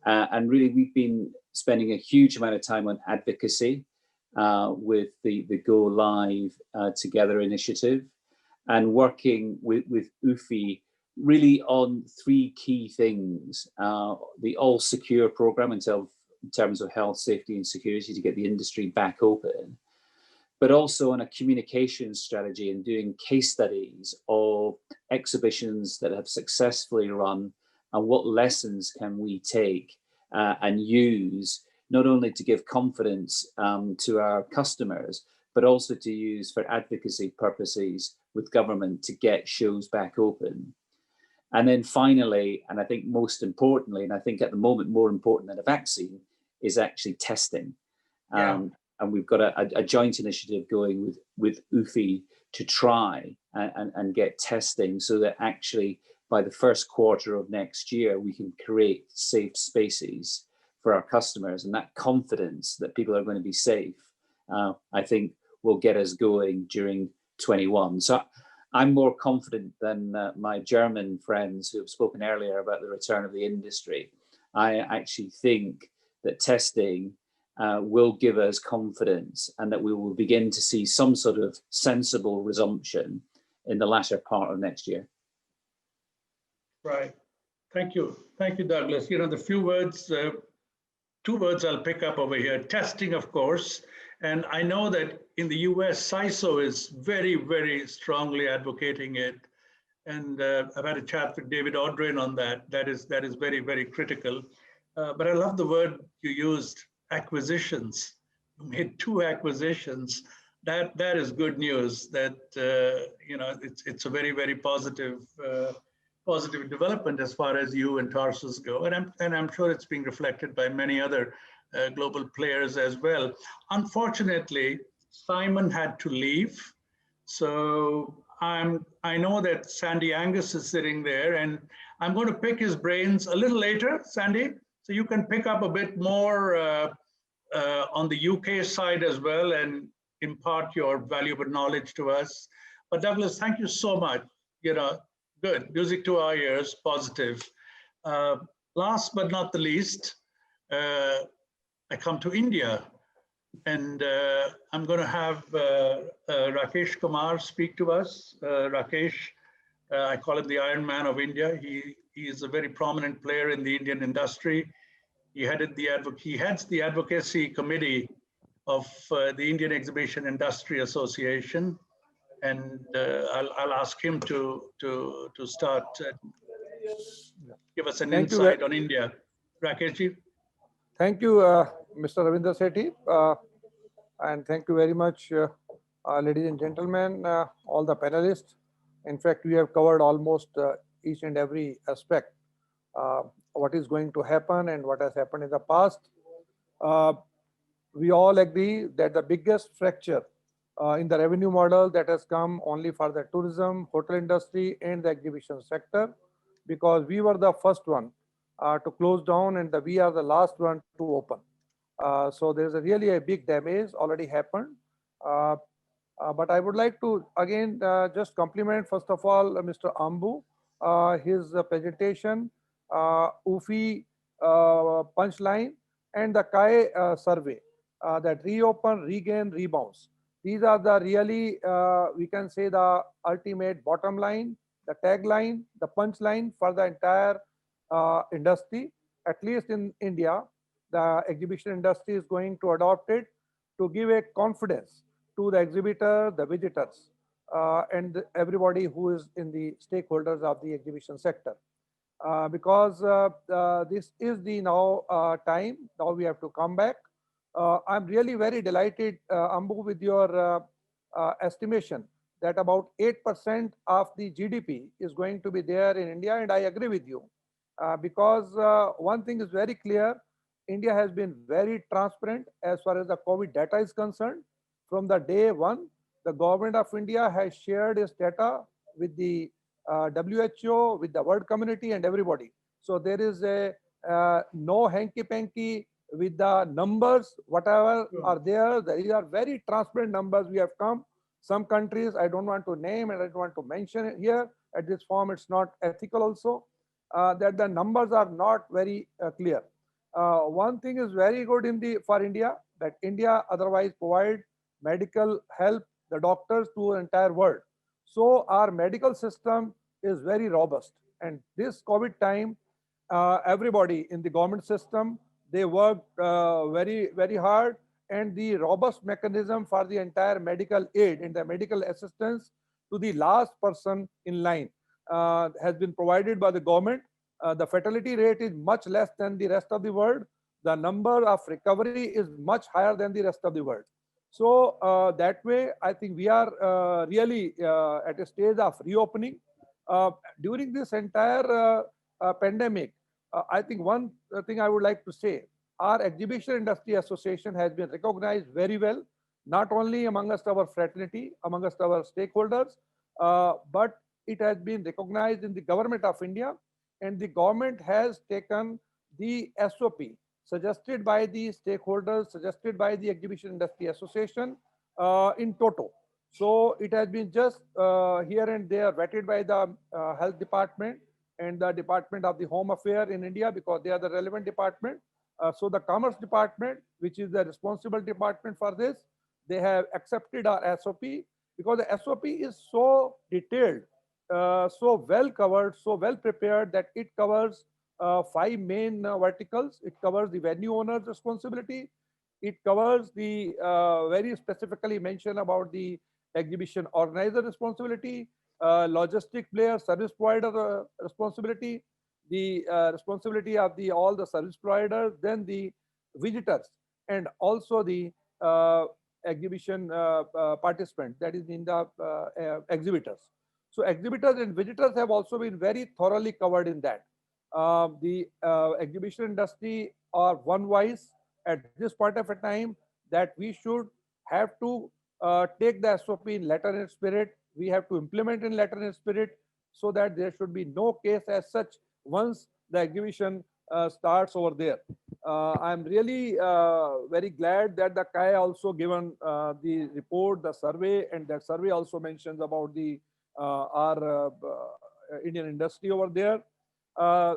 And really, we've been spending a huge amount of time on advocacy with the Go Live Together initiative, and working with UFI really on 3 key things. The All Secure program in terms of health, safety and security to get the industry back open, but also on a communication strategy and doing case studies of exhibitions that have successfully run, and what lessons can we take and use, not only to give confidence to our customers, but also to use for advocacy purposes with government to get shows back open. And then finally, and I think most importantly, and I think at the moment more important than a vaccine, is actually testing. And we've got a joint initiative going with UFI to try and get testing so that actually by the first quarter of next year, we can create safe spaces for our customers. And that confidence that people are going to be safe, I think will get us going during 21. So I'm more confident than my German friends who have spoken earlier about the return of the industry. I actually think that testing will give us confidence and that we will begin to see some sort of sensible resumption in the latter part of next year. Right. Thank you. Thank you, Douglas. You know, the few words, two words I'll pick up over here. Testing, of course. And I know that in the US, CISO is very, very strongly advocating it. And I've had a chat with David Audrin on that. That is very, very critical. But I love the word you used, acquisitions. You made 2 acquisitions. That is good news. That you know, it's a very, very positive development as far as you and Tarsus go, and I'm sure it's being reflected by many other global players as well. Unfortunately, Simon had to leave, so I know that Sandy Angus is sitting there, and I'm going to pick his brains a little later, Sandy, so you can pick up a bit more on the UK side as well and impart your valuable knowledge to us. But Douglas, thank you so much. You know, good, music to our ears, positive. Last but not the least, I come to India, and I'm going to have Rakesh Kumar speak to us. Rakesh, I call him the Iron Man of India. He is a very prominent player in the Indian industry. He heads the advocacy committee of the Indian Exhibition Industry Association. And I'll ask him to start, give us an insight on India. Rakeshji. Thank you, Mr. Ravinder Sethi. And thank you very much, ladies and gentlemen, all the panelists. In fact, we have covered almost each and every aspect, what is going to happen and what has happened in the past. We all agree that the biggest fracture in the revenue model that has come only for the tourism, hotel industry and the exhibition sector, because we were the first one to close down and we are the last one to open. So there's really a big damage already happened. But I would like to again just compliment first of all Mr. Anbu, his presentation, UFI punchline and the CAE survey that reopen, regain, rebounds. These are the really, we can say the ultimate bottom line, the tagline, the punchline for the entire industry. At least in India, the exhibition industry is going to adopt it to give a confidence to the exhibitor, the visitors, and everybody who is in the stakeholders of the exhibition sector. Because this is the now time, now we have to come back. I'm really very delighted, Anbu, with your estimation that about 8% of the GDP is going to be there in India, and I agree with you. Because one thing is very clear, India has been very transparent as far as the COVID data is concerned. From the day one, the government of India has shared its data with the WHO, with the world community and everybody. So there is a no hanky-panky with the numbers, whatever are there. These are very transparent numbers we have come. Some countries I don't want to name and I don't want to mention it here at this form. It's not ethical also, that the numbers are not very clear. One thing is very good for India, that India otherwise provide medical help, the doctors to the entire world. So our medical system is very robust. And this COVID time, everybody in the government system, they work very, very hard, and the robust mechanism for the entire medical aid and the medical assistance to the last person in line has been provided by the government. The fatality rate is much less than the rest of the world. The number of recovery is much higher than the rest of the world. So that way, I think we are really at a stage of reopening. During this entire pandemic, I think one thing I would like to say, our Exhibition Industry Association has been recognized very well, not only amongst our fraternity, amongst our stakeholders, but it has been recognized in the government of India, and the government has taken the SOP suggested by the stakeholders, suggested by the Exhibition Industry Association in toto. So it has been just here and there vetted by the Health Department and the Department of the Home Affairs in India, because they are the relevant department. So the Commerce Department, which is the responsible department for this, they have accepted our SOP, because the SOP is so detailed, so well covered, so well prepared, that it covers 5 main verticals. It covers the venue owner's responsibility. It covers the very specifically mention about the exhibition organizer responsibility, logistic player, service provider responsibility, the responsibility of the all the service providers, then the visitors, and also the exhibition participant, that is in the exhibitors. So exhibitors and visitors have also been very thoroughly covered in that. The exhibition industry are one voice at this point of a time that we should have to take the SOP in letter and spirit. We have to implement in letter and spirit, so that there should be no case as such once the exhibition starts over there. I'm really very glad that the CAI also given the report, the survey, and that survey also mentions about the our Indian industry over there.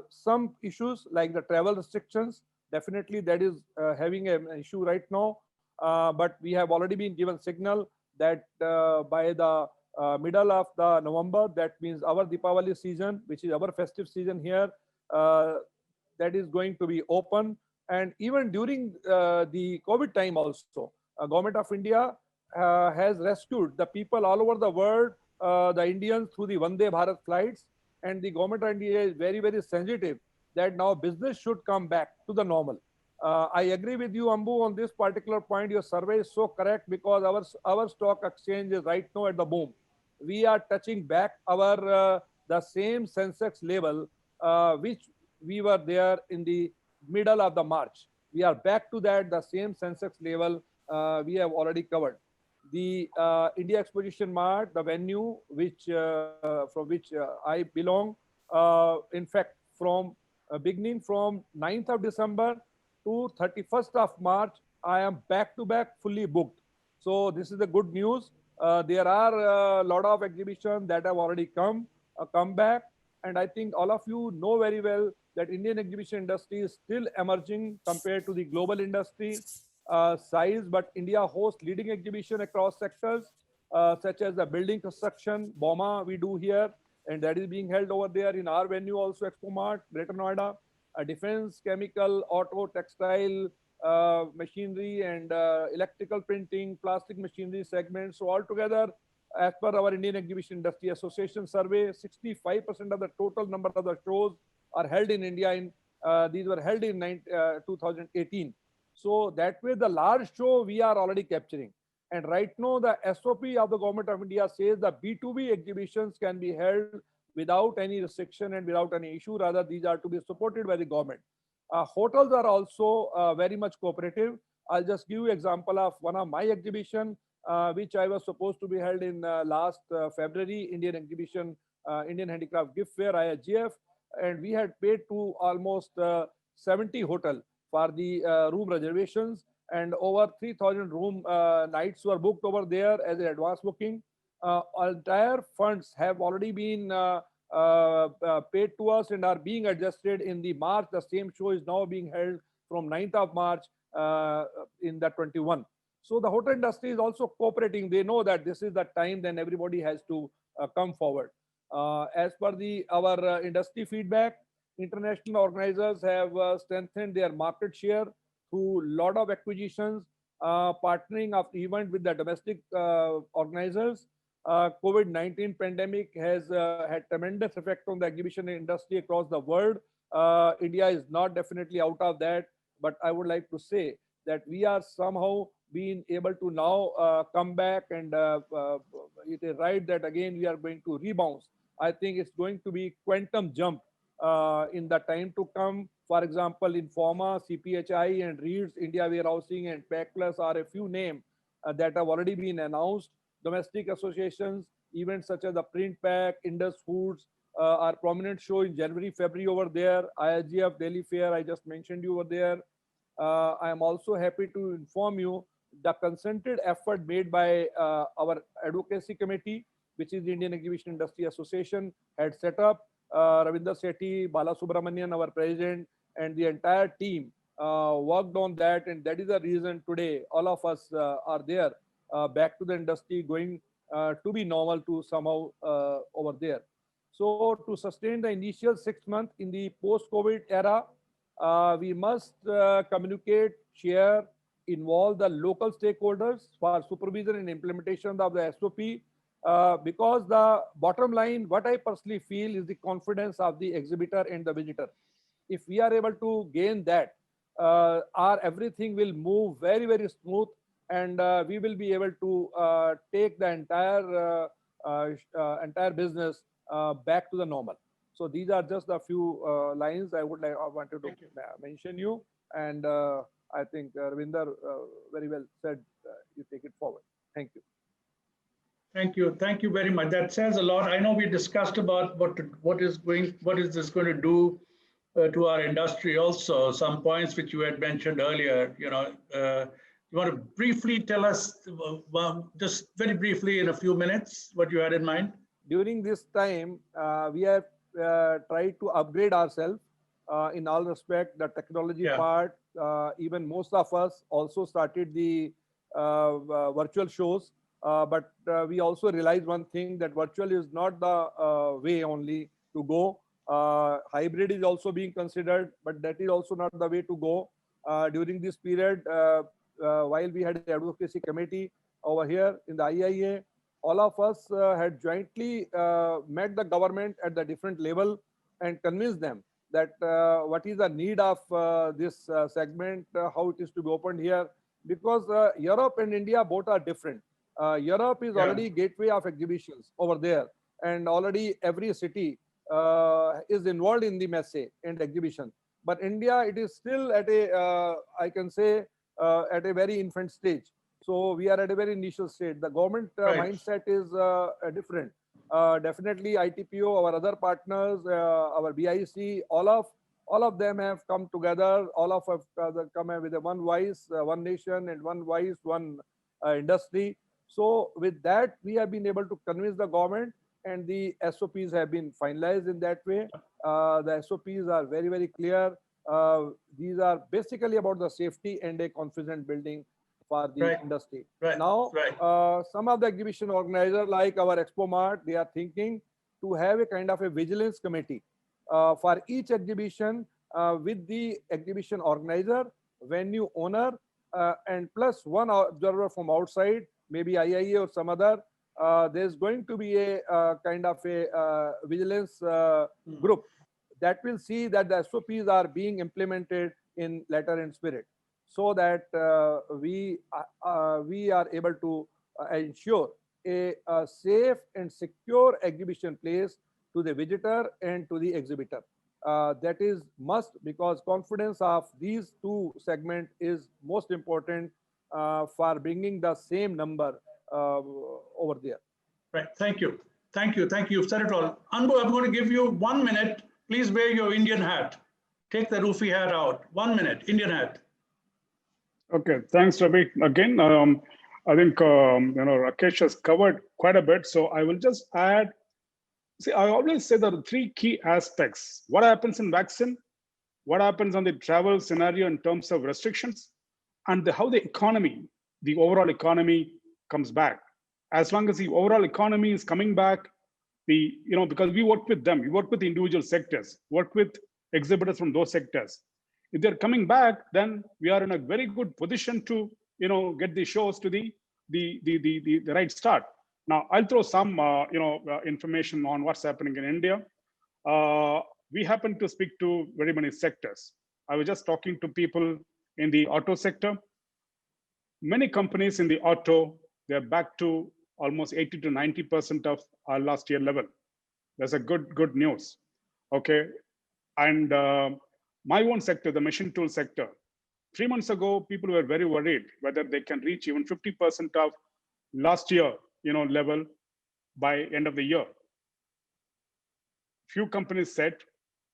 Some issues like the travel restrictions, definitely that is having an issue right now. But we have already been given signal that by the middle of the November, that means our Deepavali season, which is our festive season here, that is going to be open. And even during the COVID time also, Government of India has rescued the people all over the world, the Indians, through the Vande Bharat flights. And the Government of India is very, very sensitive that now business should come back to the normal. I agree with you, Anbu, on this particular point. Your survey is so correct, because our stock exchange is right now at the boom. We are touching back our the same Sensex level which we were there in the middle of the March. We are back to that, the same Sensex level we have already covered. The India Exposition Mart, the venue which from which I belong, in fact, from beginning from 9th of December to 31st of March, I am back to back fully booked. So this is the good news. There are a lot of exhibitions that have already come back, and I think all of you know very well that Indian exhibition industry is still emerging compared to the global industry size, but India hosts leading exhibition across sectors such as the building construction, BOMA we do here, and that is being held over there in our venue also, Expo Mart, Greater Noida, defense, chemical, auto, textile, machinery, and electrical printing, plastic machinery segments. So altogether, as per our Indian Exhibition Industry Association survey, 65% of the total number of the shows are held in India. These were held in 2018. So that way, the large show we are already capturing. And right now, the SOP of the Government of India says the B2B exhibitions can be held without any restriction and without any issue. Rather, these are to be supported by the government. Hotels are also very much cooperative. I'll just give you an example of one of my exhibition, which I was supposed to be held in last February, Indian Exhibition, Indian Handicraft Gift Fair, IHGF, and we had paid to almost 70 hotel for the room reservations, and over 3,000 room nights were booked over there as an advance booking. Entire funds have already been paid to us and are being adjusted in the March. The same show is now being held from 9th of March in the 21. So the hotel industry is also cooperating. They know that this is the time then everybody has to come forward. As per our industry feedback, international organizers have strengthened their market share through a lot of acquisitions, partnering of event with the domestic organizers. COVID-19 pandemic has had tremendous effect on the exhibition industry across the world. India is not definitely out of that, but I would like to say that we are somehow being able to now come back, and it is right that again we are going to rebound I think it's going to be quantum jump in the time to come. For example, Informa, CPHI, and Reeds, India Warehousing, and Pack Plus are a few names that have already been announced. Domestic associations, events such as the Print Pack, Indus Foods are prominent show in January, February over there. ISGF, Delhi Fair, I just mentioned you over there. I am also happy to inform you the concerted effort made by our advocacy committee, which is the Indian Exhibition Industry Association, had set up. Ravinder Sethi, Bala Subramanian, our president, and the entire team worked on that. And that is the reason today all of us are there, back to the industry, going to be normal to somehow over there. So to sustain the initial 6 months in the post-COVID era, we must communicate, share, involve the local stakeholders for supervision and implementation of the SOP, because the bottom line, what I personally feel, is the confidence of the exhibitor and the visitor. If we are able to gain that, our everything will move very, very smooth, and we will be able to take the entire business back to the normal. So these are just a few lines I wanted to mention you, and I think Ravinder very well said. You take it forward. Thank you. Thank you very much. That says a lot. I know we discussed about what is this going to do to our industry. Also, some points which you had mentioned earlier. You want to briefly tell us, just very briefly in a few minutes, what you had in mind? During this time, we have tried to upgrade ourselves in all respect. The technology part, even most of us also started the virtual shows. But we also realized one thing, that virtual is not the way only to go. Hybrid is also being considered, but that is also not the way to go. During this period, while we had the advocacy committee over here in the IIA, all of us had jointly met the government at the different level and convinced them that what is the need of this segment, how it is to be opened here, because Europe and India both are different. Europe is already gateway of exhibitions over there, and already every city is involved in the messe and exhibition. But India, it is still at a, I can say, at a very infant stage. So we are at a very initial stage. The government mindset is different. Definitely ITPO, our other partners, our BIC, all of them have come together. All of us have come with a one voice, one nation, and one voice, one industry. So with that, we have been able to convince the government, and the SOPs have been finalized in that way. The SOPs are very, very clear. These are basically about the safety and a confidence building for the industry. Now, some of the exhibition organizers, like our Expo Mart, they are thinking to have a kind of a vigilance committee for each exhibition with the exhibition organizer, venue owner, and plus one observer from outside, maybe IIA or some other. There's going to be a kind of a vigilance group that will see that the SOPs are being implemented in letter and spirit, so that we are able to ensure a safe and secure exhibition place to the visitor and to the exhibitor. That is must, because confidence of these two segments is most important for bringing the same number over there. Right. Thank you. Thank you. Thank you. You've said it all. Anbu, I'm going to give you 1 minute. Please wear your Indian hat. Take the roofie hat out. 1 minute, Indian hat. Okay. Thanks, Ravi. Again, I think Rakesh has covered quite a bit. So I will just add. See, I always say there are three key aspects: what happens in vaccine, what happens on the travel scenario in terms of restrictions, and how the economy, the overall economy, comes back. As long as the overall economy is coming back, because we work with them, we work with the individual sectors, work with exhibitors from those sectors. If they're coming back, then we are in a very good position to get the shows to the right start. Now, I'll throw some information on what's happening in India. We happen to speak to very many sectors. I was just talking to people in the auto sector. Many companies in the auto, they're back to almost 80 to 90% of our last year level. That's a good news. Okay, and my own sector, the machine tool sector, 3 months ago, people were very worried whether they can reach even 50% of last year, level by end of the year. Few companies said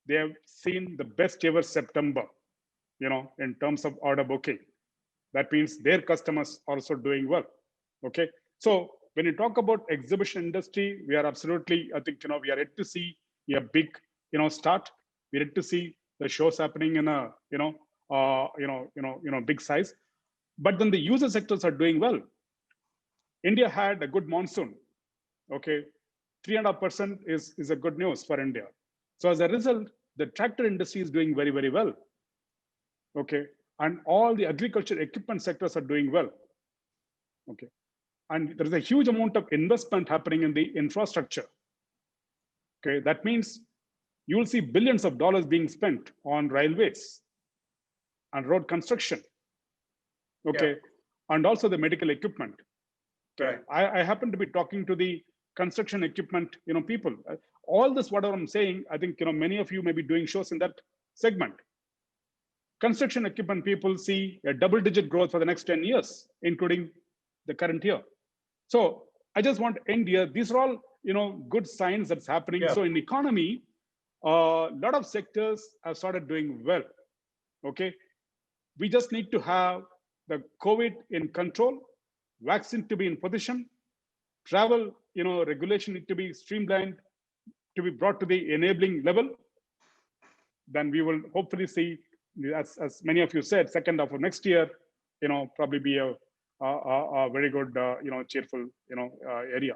they have seen the best ever September, in terms of order booking. That means their customers also doing well. Okay, so when you talk about exhibition industry, we are absolutely, I think, we are yet to see a big, start. We're yet to see the shows happening in a, big size. But then the user sectors are doing well. India had a good monsoon. Okay, 3.5% is a good news for India. So as a result, the tractor industry is doing very, very well. Okay, and all the agriculture equipment sectors are doing well. Okay, and there is a huge amount of investment happening in the infrastructure. Okay, that means you will see billions of dollars being spent on railways and road construction. Okay, and also the medical equipment. Okay, I happen to be talking to the construction equipment, people. All this, whatever I'm saying, I think many of you may be doing shows in that segment. Construction equipment people see a double-digit growth for the next 10 years, including the current year. So I just want to end here. These are all, good signs that's happening. So in economy, a lot of sectors have started doing well. Okay, we just need to have the COVID in control, vaccine to be in position, travel, regulation need to be streamlined, to be brought to the enabling level. Then we will hopefully see, as many of you said, second half of next year, probably be a very good, cheerful, area.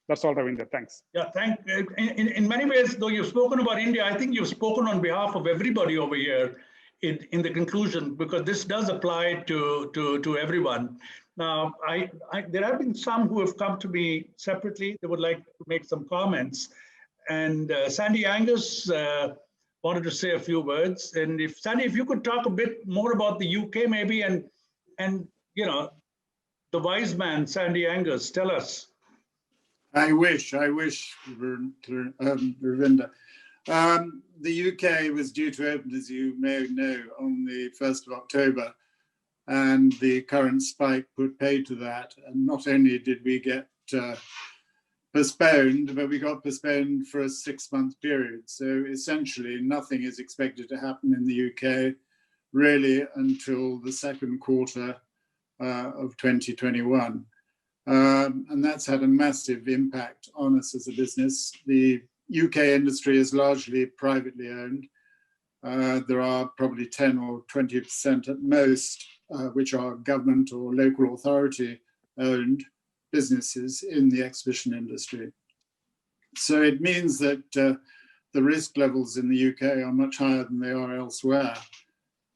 That's all, Ravinder. Thanks. Yeah, in many ways, though you've spoken about India, I think you've spoken on behalf of everybody over here in the conclusion, because this does apply to everyone. Now, there have been some who have come to me separately. They would like to make some comments. And Sandy Angus wanted to say a few words. And Sandy, if you could talk a bit more about the UK maybe, and the wise man, Sandy Angus, tell us. I wish, Ravinder. The UK was due to open, as you may know, on the 1st of October, and the current spike put pay to that. And not only did we get postponed, but we got postponed for a 6-month period. So essentially, nothing is expected to happen in the UK really until the second quarter of 2021. And that's had a massive impact on us as a business. The UK industry is largely privately owned. There are probably 10 or 20% at most, which are government or local authority owned businesses in the exhibition industry. So it means that the risk levels in the UK are much higher than they are elsewhere.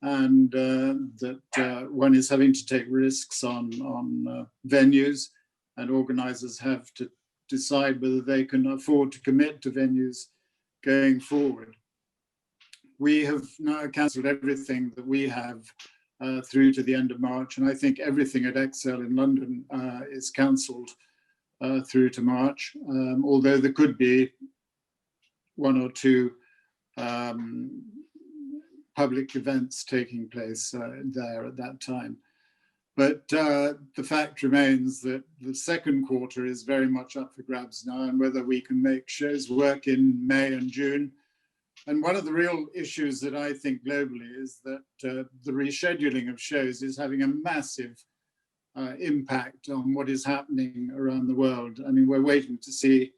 And that one is having to take risks on venues, and organizers have to decide whether they can afford to commit to venues going forward. We have now cancelled everything that we have through to the end of March, and I think everything at Excel in London is cancelled through to March, although there could be 1 or 2 public events taking place there at that time. But the fact remains that the second quarter is very much up for grabs now, and whether we can make shows work in May and June. And one of the real issues that I think globally is that the rescheduling of shows is having a massive impact on what is happening around the world. I mean, we're waiting to see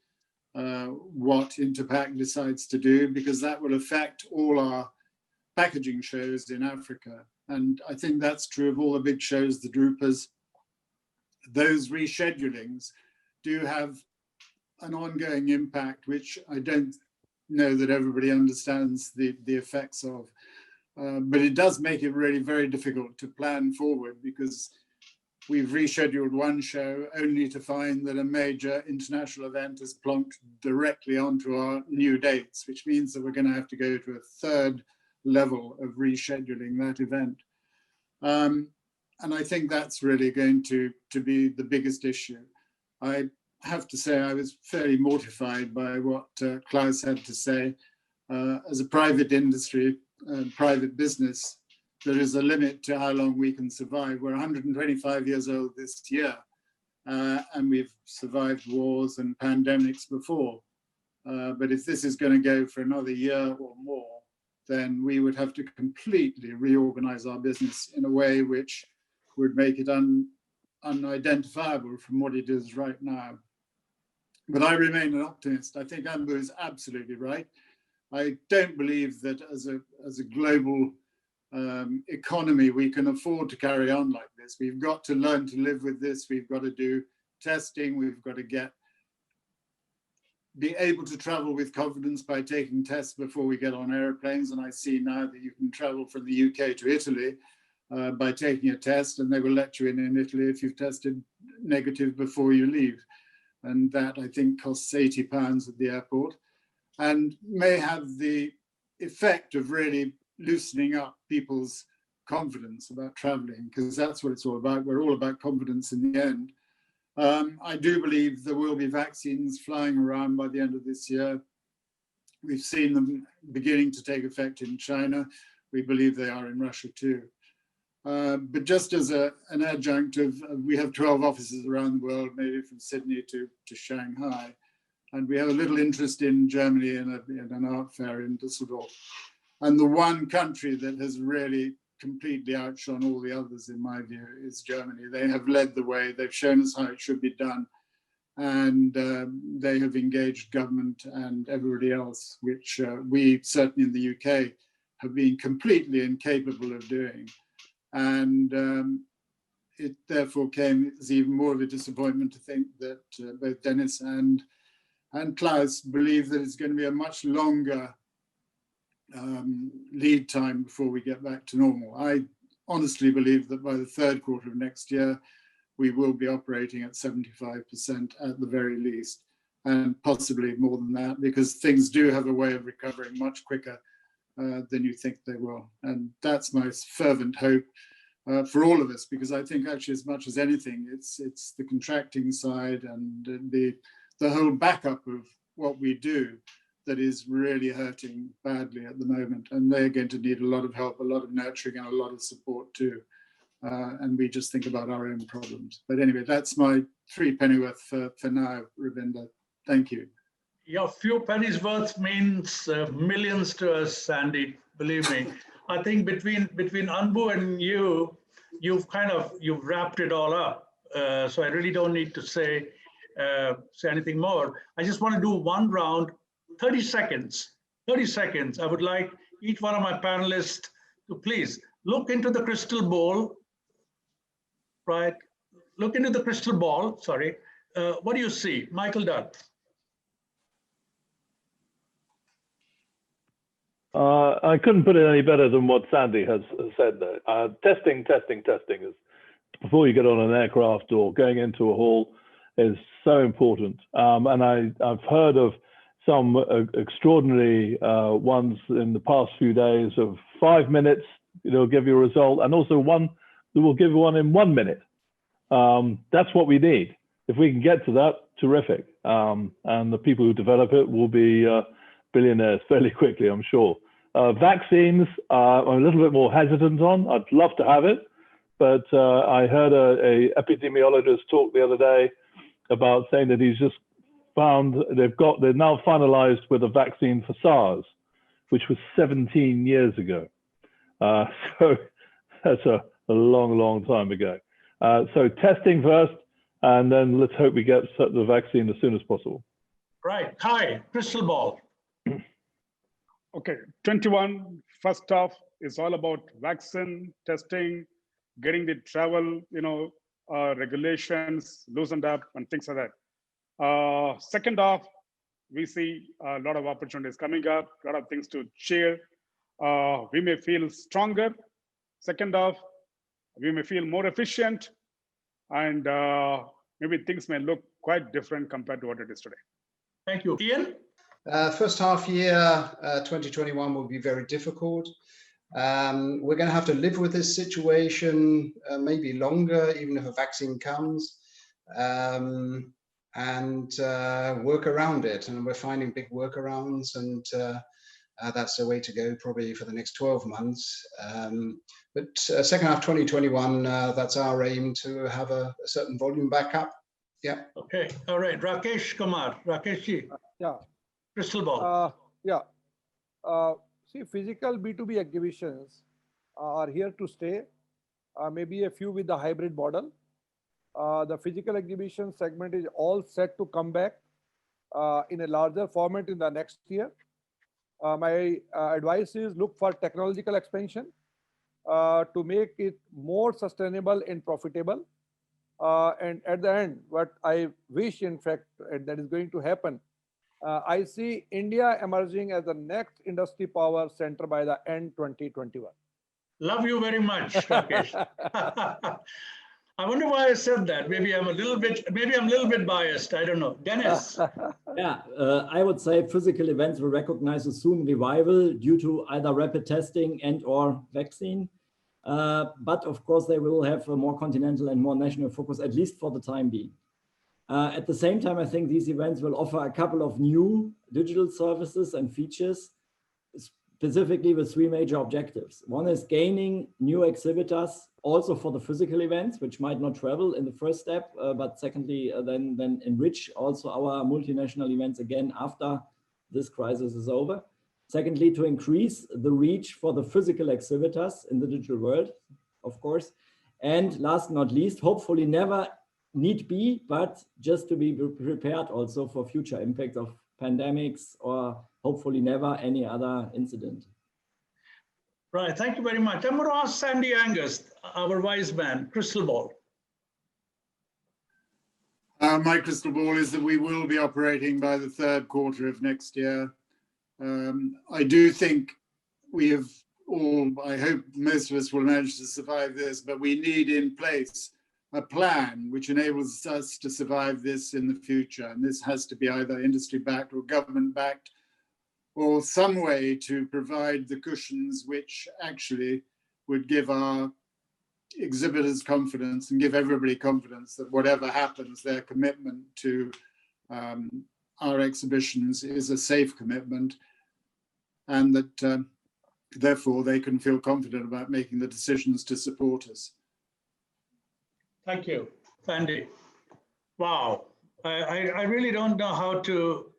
what Interpack decides to do, because that will affect all our packaging shows in Africa. And I think that's true of all the big shows, the Drupas. Those reschedulings do have an ongoing impact, which I don't know that everybody understands the effects of. But it does make it really very difficult to plan forward, because we've rescheduled one show only to find that a major international event is plonked directly onto our new dates, which means that we're going to have to go to a third level of rescheduling that event. And I think that's really going to be the biggest issue. I have to say I was fairly mortified by what Klaus had to say. As a private industry, private business, there is a limit to how long we can survive. We're 125 years old this year, and we've survived wars and pandemics before. But if this is going to go for another year or more, then we would have to completely reorganize our business in a way which would make it unidentifiable from what it is right now. But I remain an optimist. I think Anbu is absolutely right. I don't believe that as a global economy, we can afford to carry on like this. We've got to learn to live with this. We've got to do testing. We've got to be able to travel with confidence by taking tests before we get on airplanes. And I see now that you can travel from the UK to Italy by taking a test, and they will let you in Italy if you've tested negative before you leave. And that, I think, costs £80 at the airport, and may have the effect of really loosening up people's confidence about traveling, because that's what it's all about. We're all about confidence in the end. I do believe there will be vaccines flying around by the end of this year. We've seen them beginning to take effect in China. We believe they are in Russia too. But just as an adjunct of, we have 12 offices around the world, maybe from Sydney to Shanghai. And we have a little interest in Germany in an art fair in Düsseldorf. And the one country that has really completely outshone all the others, in my view, is Germany. They have led the way. They've shown us how it should be done. And they have engaged government and everybody else, which we, certainly in the UK, have been completely incapable of doing. And it therefore came as even more of a disappointment to think that both Dennis and Klaus believe that it's going to be a much longer lead time before we get back to normal. I honestly believe that by the third quarter of next year, we will be operating at 75% at the very least, and possibly more than that, because things do have a way of recovering much quicker than you think they will. And that's my fervent hope for all of us, because I think actually as much as anything, it's the contracting side and the whole backup of what we do that is really hurting badly at the moment. And they're going to need a lot of help, a lot of nurturing and a lot of support too. And we just think about our own problems. But anyway, that's my 3 pennyworth for now, Ravinder. Thank you. Your few pennies worth means millions to us, Sandy, believe me. I think between Anbu and you've wrapped it all up. So I really don't need to say anything more. I just want to do one round, 30 seconds. 30 seconds. I would like each one of my panelists to please look into the crystal ball, right? Look into the crystal ball, sorry. What do you see? Michael Dunn. I couldn't put it any better than what Sandy has said there. Testing is, before you get on an aircraft or going into a hall, is so important. And I've heard of some extraordinary ones in the past few days of 5 minutes, it'll give you a result, and also one that will give you one in 1 minute. That's what we need. If we can get to that, terrific. And the people who develop it will be billionaires fairly quickly, I'm sure. Vaccines, I'm a little bit more hesitant on. I'd love to have it, but I heard a epidemiologist talk the other day about saying that he's just found they're now finalized with a vaccine for SARS, which was 17 years ago. So that's a long time ago. So testing first, and then let's hope we get the vaccine as soon as possible. Right, Kai, crystal ball. Okay, 21, first off, is all about vaccine, testing, getting the travel, regulations loosened up and things like that. Second off, we see a lot of opportunities coming up, a lot of things to share. We may feel stronger. Second off, we may feel more efficient, and maybe things may look quite different compared to what it is today. Thank you. Ian? First half year, 2021 will be very difficult. We're going to have to live with this situation maybe longer, even if a vaccine comes. And and work around it. And we're finding big workarounds, and that's the way to go probably for the next 12 months. But second half 2021, that's our aim, to have a certain volume back up. Yeah. Okay. All right. Rakesh Kumar. Rakesh. Yeah. Crystal ball. Yeah. See, physical B2B exhibitions are here to stay. Maybe a few with the hybrid model. The physical exhibition segment is all set to come back in a larger format in the next year. My advice is look for technological expansion to make it more sustainable and profitable. And at the end, what I wish, in fact, that is going to happen, I see India emerging as the next industry power center by the end 2021. Love you very much, Rakesh. I wonder why I said that. Maybe I'm a little bit biased. I don't know. Dennis. Yeah, I would say physical events will recognize a soon revival due to either rapid testing and or vaccine. But of course, they will have a more continental and more national focus, at least for the time being. At the same time, I think these events will offer a couple of new digital services and features, specifically with three major objectives. One is gaining new exhibitors also for the physical events, which might not travel in the first step, but secondly, then enrich also our multinational events again after this crisis is over. Secondly, to increase the reach for the physical exhibitors in the digital world, of course. And last but not least, hopefully never need be, but just to be prepared also for future impacts of pandemics or hopefully never any other incident. Right, thank you very much. I'm going to ask Sandy Angus, our wise man, crystal ball. My crystal ball is that we will be operating by the third quarter of next year. I do think we have all, I hope most of us will manage to survive this, but we need in place a plan which enables us to survive this in the future. And this has to be either industry-backed or government-backed, or some way to provide the cushions which actually would give our exhibitors confidence and give everybody confidence that whatever happens, their commitment to our exhibitions is a safe commitment, and that therefore they can feel confident about making the decisions to support us. Thank you, Sandy. Wow, I really don't know how to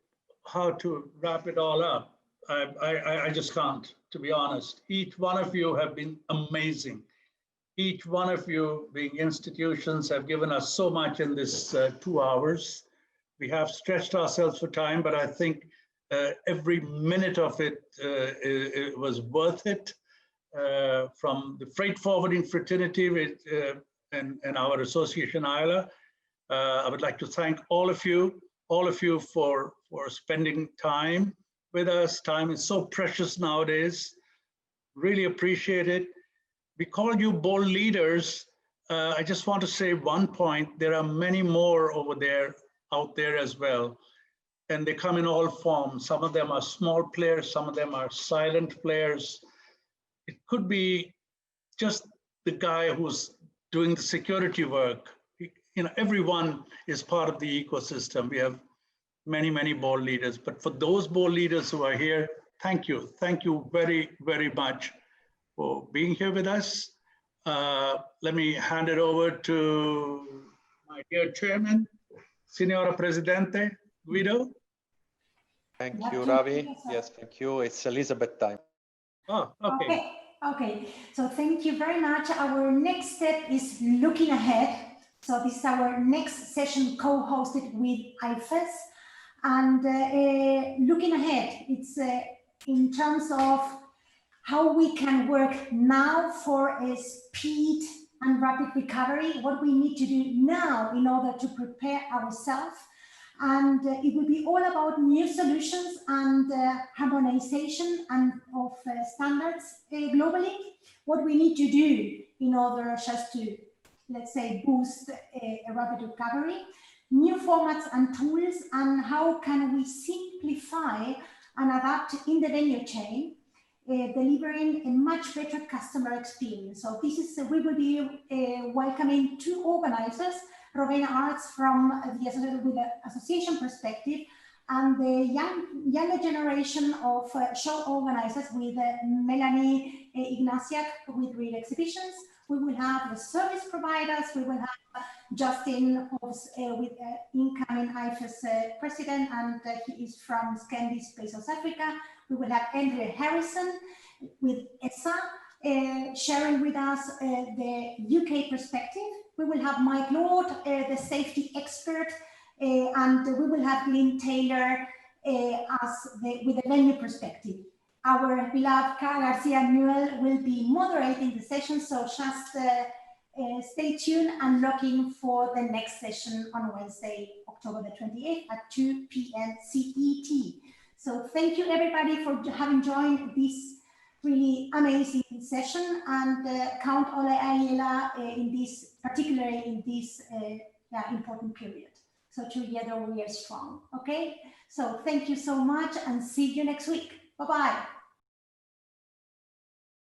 wrap it all up. I just can't, to be honest. Each one of you have been amazing. Each one of you, being institutions, have given us so much in this 2 hours. We have stretched ourselves for time, but I think every minute of it, it was worth it. From the freight forwarding fraternity and our association, IELA, I would like to thank all of you for spending time with us. Time is so precious nowadays. Really appreciate it. We call you bold leaders. I just want to say one point. There are many more out there as well. And they come in all forms. Some of them are small players, some of them are silent players. It could be just the guy who's doing the security work. You know, everyone is part of the ecosystem. We have many, many board leaders, but for those board leaders who are here, thank you. Thank you very, very much for being here with us. Let me hand it over to my dear chairman, Signora Presidente, Guido. Thank you, Ravi. Yes, thank you. It's Elizabeth time. Oh, okay. Okay, so thank you very much. Our next step is looking ahead. So this is our next session co-hosted with IFES. And looking ahead, it's in terms of how we can work now for a speed and rapid recovery, what we need to do now in order to prepare ourselves. And it will be all about new solutions and harmonization and of standards globally, what we need to do in order just to, let's say, boost a rapid recovery, new formats and tools, and how can we simplify and adapt in the venue chain, delivering a much better customer experience. So this is, we will be welcoming two organizers, Rowena Arts from the association perspective, and the younger generation of show organizers with Melanie Ignatiak with Real Exhibitions. We will have the service providers. We will have Justin Hobbs with incoming IFES president, and he is from Scandi Space South Africa. We will have Andrea Harrison with ESA sharing with us the UK perspective. We will have Mike Lord, the safety expert, and we will have Lynn Taylor with the venue perspective. Our beloved Carl Garcia Newell will be moderating the session, so just stay tuned and looking for the next session on Wednesday, October the 28th at 2 p.m. CET. So thank you everybody for having joined this really amazing session, and count Ole IELA in this, particularly in this important period. So together we are strong, okay? So thank you so much and see you next week. Bye-bye.